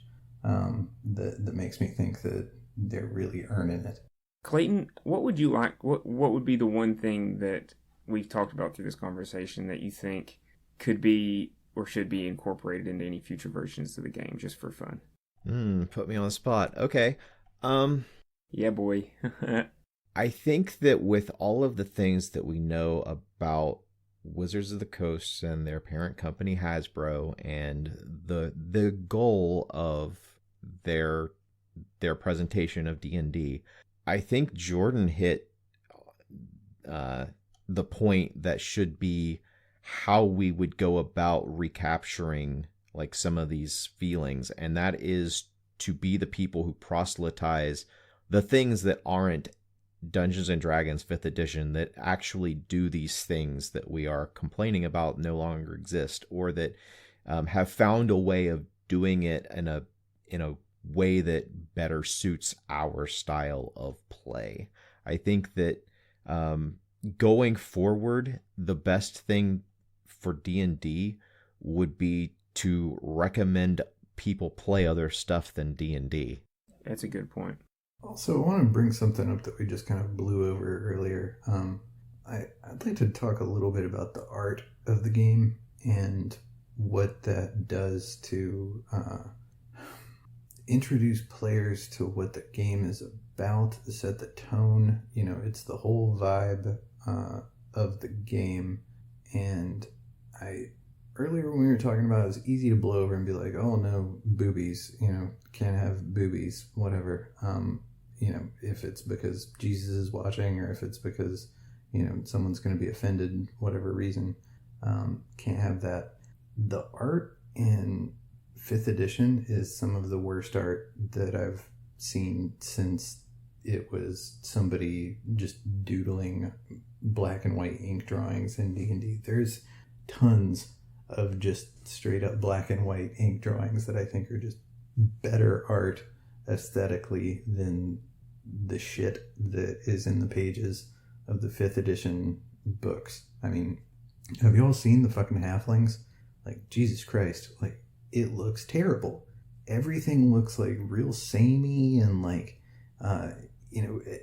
that makes me think that they're really earning it. Clayton, what would you like? What would be the one thing that we've talked about through this conversation that you think could be or should be incorporated into any future versions of the game, just for fun? Put me on the spot. Okay. Yeah, boy. I think that with all of the things that we know about Wizards of the Coast and their parent company Hasbro, and the goal of their presentation of D&D, I think Jordan hit the point that should be how we would go about recapturing like some of these feelings, and that is to be the people who proselytize the things that aren't Dungeons and Dragons 5th edition, that actually do these things that we are complaining about no longer exist, or that have found a way of doing it in a way that better suits our style of play. I think that going forward, the best thing for D&D would be to recommend people play other stuff than D&D. That's a good point. Also, I want to bring something up that we just kind of blew over earlier. I'd like to talk a little bit about the art of the game and what that does to introduce players to what the game is about, set the tone. It's the whole vibe of the game. And earlier when we were talking about it, was easy to blow over and be like, oh no, boobies, can't have boobies, whatever. If it's because Jesus is watching, or if it's because, someone's going to be offended, whatever reason, can't have that. The art in 5th edition is some of the worst art that I've seen since it was somebody just doodling black and white ink drawings in D&D. There's tons of just straight up black and white ink drawings that I think are just better art aesthetically than the shit that is in the pages of the 5th edition books. I mean, have you all seen the fucking halflings? Like, Jesus Christ, like, it looks terrible. Everything looks like real samey, and like,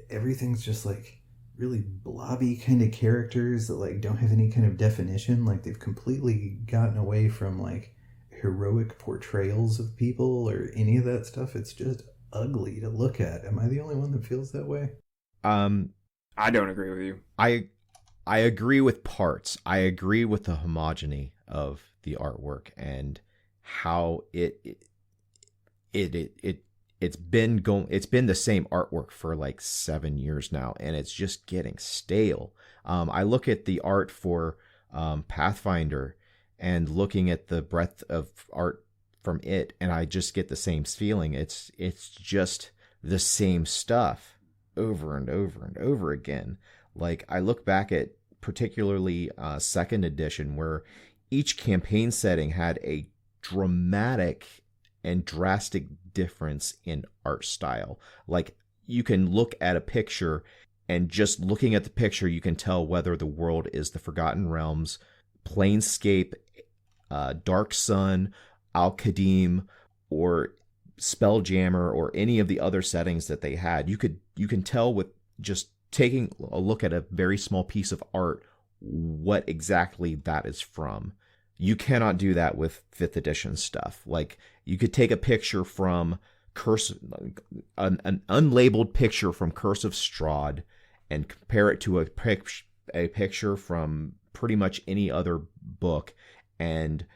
everything's just like really blobby kind of characters that like don't have any kind of definition. Like, they've completely gotten away from like heroic portrayals of people or any of that stuff. It's just ugly to look at. Am I the only one that feels that way? I don't agree with you. I agree with parts. I agree with the homogeny of the artwork and how it's been the same artwork for like 7 years now, and it's just getting stale. I look at the art for Pathfinder and looking at the breadth of art from it, and I just get the same feeling. It's just the same stuff over and over and over again. Like, I look back at particularly 2nd edition, where each campaign setting had a dramatic and drastic difference in art style. Like, you can look at a picture, and just looking at the picture, you can tell whether the world is the Forgotten Realms, Planescape, Dark Sun, Al-Qadim, or Spelljammer or any of the other settings that they had. You can tell with just taking a look at a very small piece of art what exactly that is from. You cannot do that with 5th edition stuff. Like, you could take a picture from an unlabeled picture from Curse of Strahd and compare it to a picture from pretty much any other book, and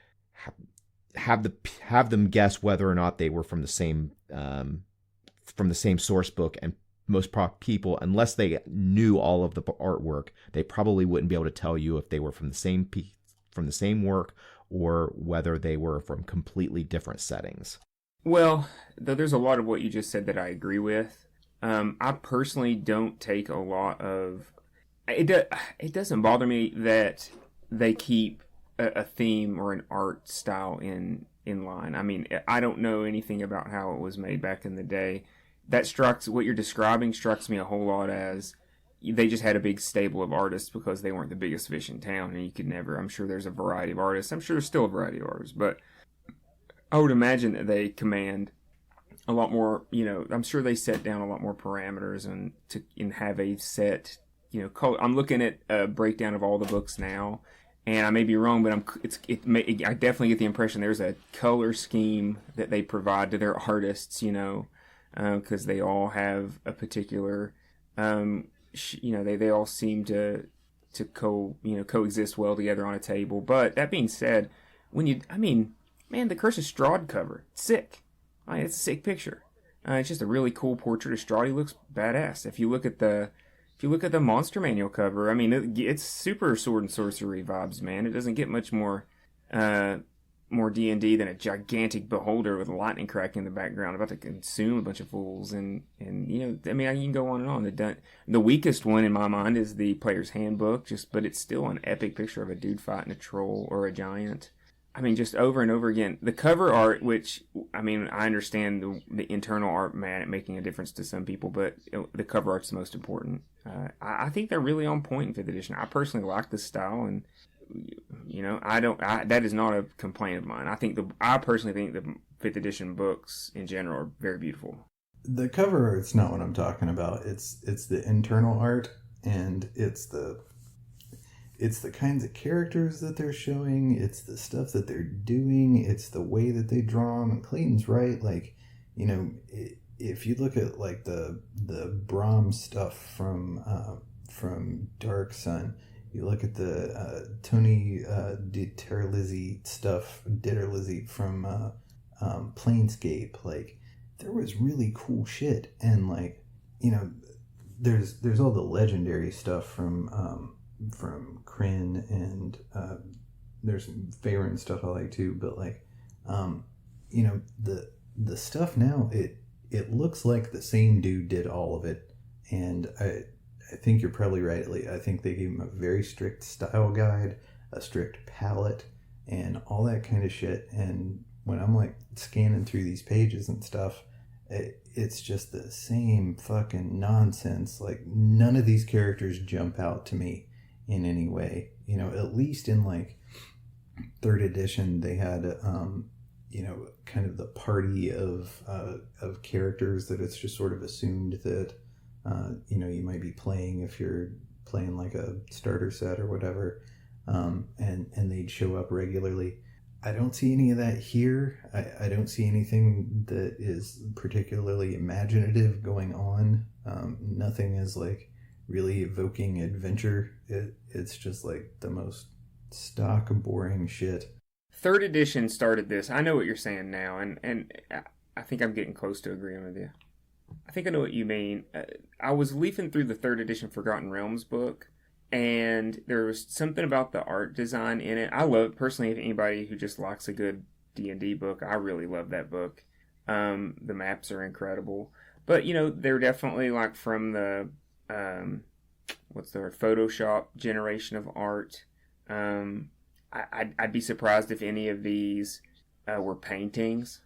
have them guess whether or not they were from the same source book. And most people, unless they knew all of the artwork, they probably wouldn't be able to tell you if they were from the same work or whether they were from completely different settings. Well, though there's a lot of what you just said that I agree with. I personally don't take a lot of it doesn't bother me that they keep a theme or an art style in line. I mean, I don't know anything about how it was made back in the day. What you're describing strikes me a whole lot as they just had a big stable of artists because they weren't the biggest fish in town, and you could never. I'm sure there's a variety of artists. I'm sure there's still a variety of artists, but I would imagine that they command a lot more. I'm sure they set down a lot more parameters and have a set. Color. I'm looking at a breakdown of all the books now, and I may be wrong, but I definitely get the impression there's a color scheme that they provide to their artists. Because they all have a particular. They all seem to coexist well together on a table. But that being said, man, the Curse of Strahd cover, it's sick. It's a sick picture. It's just a really cool portrait of Strahd. He looks badass. If you look at the Monster Manual cover, it's super Sword and Sorcery vibes, man. It doesn't get much more D&D than a gigantic beholder with a lightning crack in the background about to consume a bunch of fools. And you can go on and on. The weakest one in my mind is the Player's Handbook, but it's still an epic picture of a dude fighting a troll or a giant. Just over and over again. The cover art, which, I understand the internal art making a difference to some people, but the cover art's the most important. I think they're really on point in 5th edition. I personally like the style, and that is not a complaint of mine. I personally think the 5th edition books in general are very beautiful. The cover art's not what I'm talking about. It's the internal art, and it's the kinds of characters that they're showing. It's the stuff that they're doing. It's the way that they draw them. And Clayton's right. If you look at the Brahm stuff from Dark Sun, you look at the Tony Ditterlizzi stuff, from Planescape. There was really cool shit, and there's all the legendary stuff from Kryn, and there's some Faerun stuff I like too. But the stuff now, it looks like the same dude did all of it, and I think you're probably right, Eliot. I think they gave him a very strict style guide, a strict palette, and all that kind of shit. And when I'm scanning through these pages and stuff, it's just the same fucking nonsense. None of these characters jump out to me in any way. At least in 3rd edition, they had kind of the party of characters that it's just sort of assumed that you might be playing if you're playing a starter set or whatever, and they'd show up regularly. I don't see any of that here. I don't see anything that is particularly imaginative going on. Nothing is really evoking adventure. It's just the most stock boring shit. 3rd edition started this. I know what you're saying now, and I think I'm getting close to agreeing with you. I think I know what you mean. I was leafing through the 3rd edition Forgotten Realms book, and there was something about the art design in it. I love, personally, if anybody who just likes a good D&D book, I really love that book. The maps are incredible. But, they're definitely from the, Photoshop generation of art. I'd be surprised if any of these were paintings.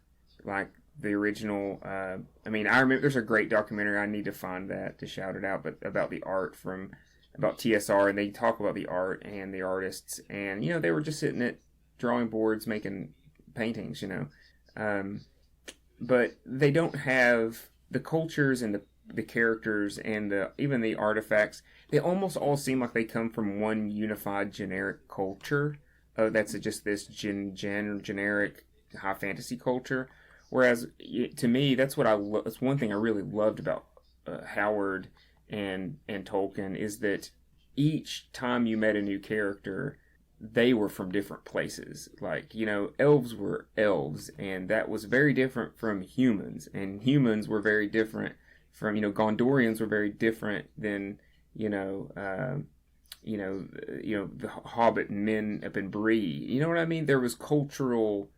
The original, I remember there's a great documentary, I need to find that to shout it out, but about the art about TSR, and they talk about the art and the artists, and, they were just sitting at drawing boards making paintings, but they don't have the cultures and the characters and even the artifacts. They almost all seem like they come from one unified generic culture. That's just this generic high fantasy culture. Whereas to me, that's that's one thing I really loved about Howard and Tolkien, is that each time you met a new character, they were from different places. Like, elves were elves, and that was very different from humans, and humans were very different from, Gondorians were very different than, the Hobbit men up in Bree. You know what I mean? There was cultural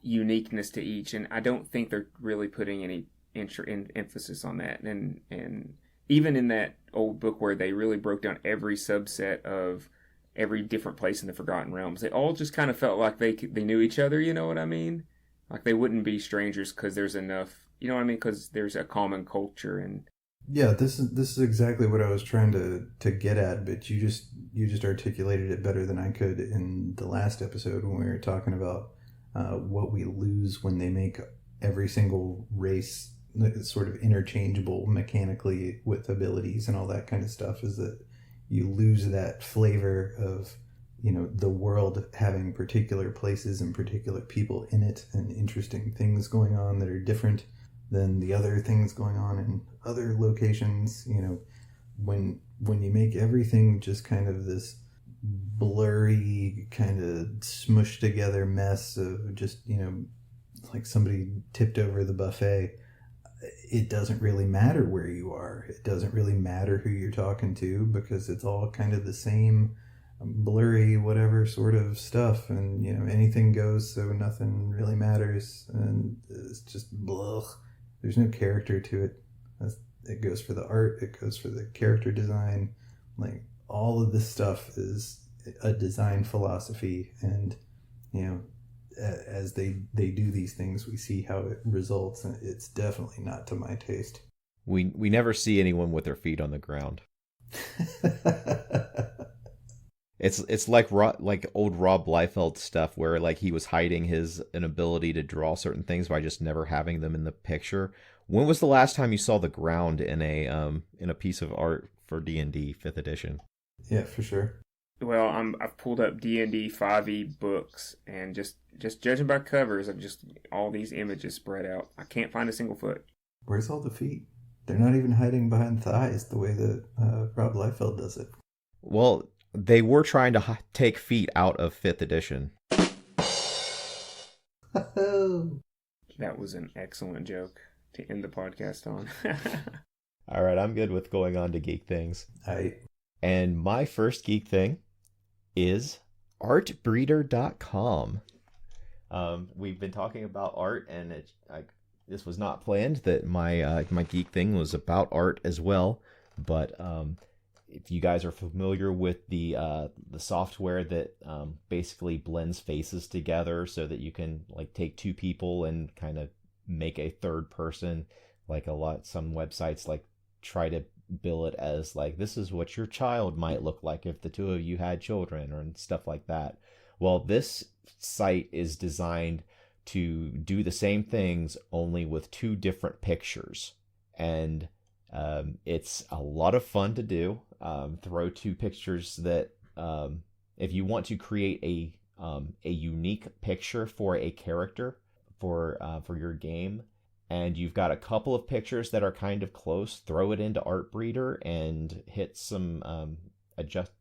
uniqueness to each, and I don't think they're really putting any emphasis on that. And even in that old book where they really broke down every subset of every different place in the Forgotten Realms, they all just kind of felt like they knew each other. You know what I mean? Like they wouldn't be strangers because there's enough. You know what I mean? Because there's a common culture. And yeah, this is exactly what I was trying to get at, but you just articulated it better than I could in the last episode when we were talking about what we lose when they make every single race sort of interchangeable mechanically with abilities and all that kind of stuff, is that you lose that flavor of, the world having particular places and particular people in it and interesting things going on that are different than the other things going on in other locations. When you make everything just kind of this blurry, kind of smushed together mess of just, like somebody tipped over the buffet, it doesn't really matter where you are. It doesn't really matter who you're talking to, because it's all kind of the same blurry whatever sort of stuff, and anything goes, so nothing really matters, and it's just blah. There's no character to it. It goes for the art, it goes for the character design. Like, all of this stuff is a design philosophy, and as they do these things, we see how it results, and it's definitely not to my taste. We never see anyone with their feet on the ground. It's like old Rob Liefeld stuff, where like he was hiding his inability to draw certain things by just never having them in the picture. When was the last time you saw the ground in a piece of art for D&D 5th edition? Yeah, for sure. Well, I've pulled up D&D 5e books, and just judging by covers of just all these images spread out, I can't find a single foot. Where's all the feet? They're not even hiding behind thighs the way that Rob Liefeld does it. Well, they were trying to take feet out of 5th edition. That was an excellent joke to end the podcast on. All right, I'm good with going on to geek things. And my first geek thing is artbreeder.com. We've been talking about art, and this was not planned that my geek thing was about art as well. But if you guys are familiar with the software that basically blends faces together so that you can like take two people and kind of make a third person, like some websites like try to bill it as like, this is what your child might look like if the two of you had children, or stuff like that. Well, this site is designed to do the same things, only with two different pictures. And it's a lot of fun to do. Throw two pictures that, if you want to create a unique picture for a character for your game, and you've got a couple of pictures that are kind of close, throw it into Artbreeder and hit some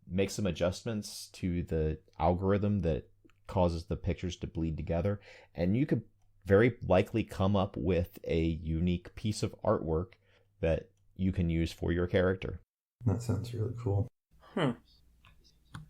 make some adjustments to the algorithm that causes the pictures to bleed together, and you could very likely come up with a unique piece of artwork that you can use for your character. That sounds really cool.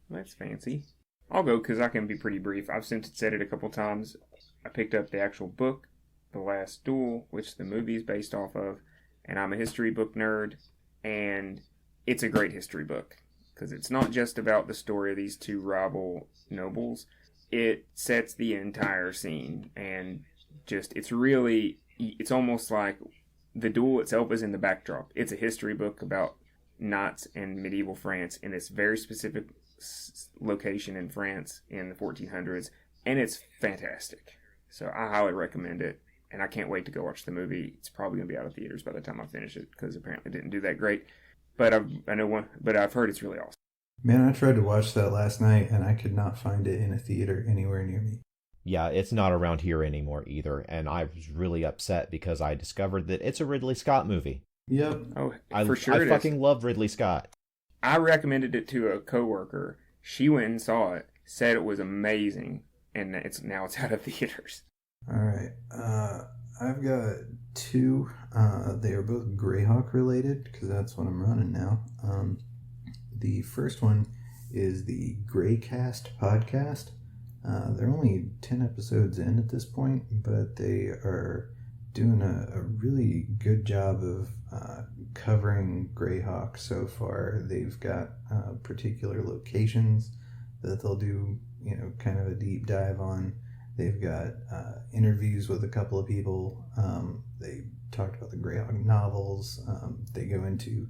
That's fancy. I'll go because I can be pretty brief. I've said it a couple times. I picked up the actual book, The Last Duel, which the movie is based off of, and I'm a history book nerd, and it's a great history book because it's not just about the story of these two rival nobles. It sets the entire scene, and it's almost like the duel itself is in the backdrop. It's a history book about knights and medieval France in this very specific location in France in the 1400s, and it's fantastic. So I highly recommend it. and I can't wait to go watch the movie. It's probably going to be out of theaters by the time I finish it, because apparently it didn't do that great. But I've heard it's really awesome. Man, I tried to watch that last night, and I could not find it in a theater anywhere near me. Yeah, it's not around here anymore either, and I was really upset because I discovered that it's a Ridley Scott movie. Yep. Oh, I sure. I fucking love Ridley Scott. I recommended it to a coworker. She went and saw it, said it was amazing, and it's out of theaters. All right. I've got two. They are both Greyhawk related, because that's what I'm running now. The first one is the Greycast podcast. They're only 10 episodes in at this point, but they are doing a really good job of covering Greyhawk so far. They've got particular locations that they'll do, kind of a deep dive on. They've got interviews with a couple of people. They talked about the Greyhawk novels. They go into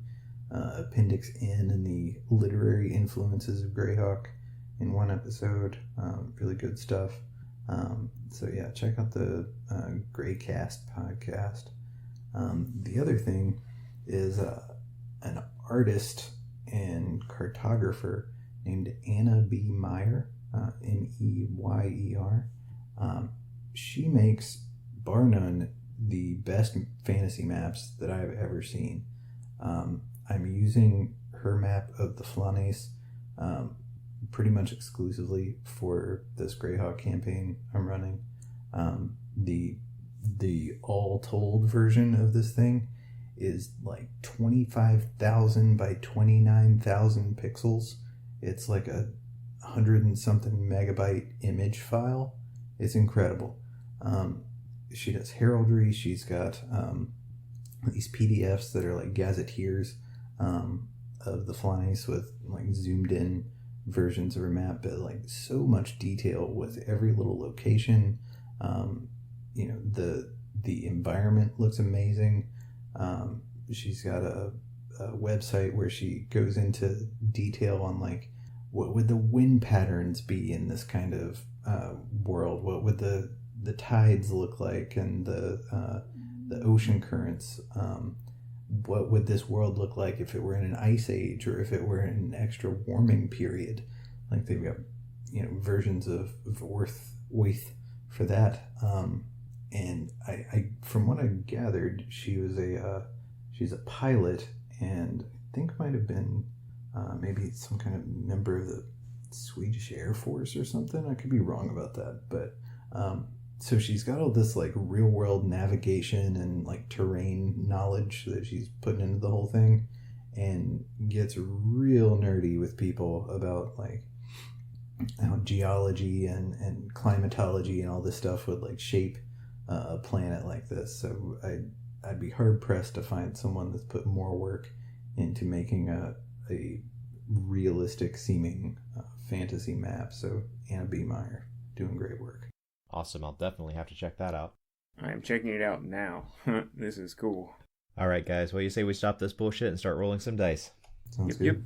Appendix N and the literary influences of Greyhawk in one episode. Really good stuff. So yeah, check out the Greycast podcast. The other thing is an artist and cartographer named Anna B. Meyer, Meyer. She makes, bar none, the best fantasy maps that I've ever seen. I'm using her map of the Flanace pretty much exclusively for this Greyhawk campaign I'm running. The all told version of this thing is like 25,000 by 29,000 pixels. It's like a 100 and something megabyte image file. It's incredible. She does heraldry. She's got these PDFs that are like gazetteers of the Flanace with like zoomed in versions of her map, but like so much detail with every little location. The environment looks amazing. She's got a website where she goes into detail on like what would the wind patterns be in this kind of world, what would the tides look like, and the ocean currents. What would this world look like if it were in an ice age, or if it were in an extra warming period? Like they've got versions of Oath for that. And I from what I gathered, she's a pilot, and I think might have been maybe some kind of member of the Swedish Air Force or something. I could be wrong about that, but so she's got all this like real world navigation and like terrain knowledge that she's putting into the whole thing, and gets real nerdy with people about like how geology and climatology and all this stuff would like shape a planet like this. So I'd be hard pressed to find someone that's put more work into making a realistic seeming fantasy map. So Anna B. Meyer doing great work. Awesome. I'll definitely have to check that out. I am checking it out now. This is cool. All right, guys. What do you say we stop this bullshit and start rolling some dice? Sounds good. Yep.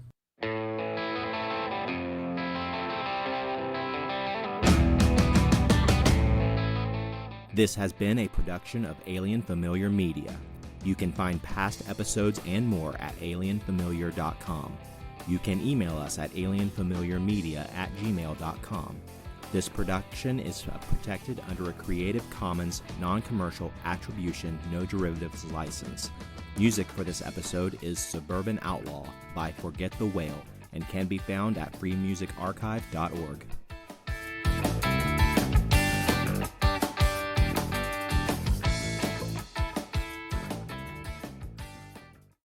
This has been a production of Alien Familiar Media. You can find past episodes and more at alienfamiliar.com. You can email us at alienfamiliarmedia@gmail.com. This production is protected under a Creative Commons non-commercial attribution, no derivatives license. Music for this episode is Suburban Outlaw by Forget the Whale and can be found at freemusicarchive.org.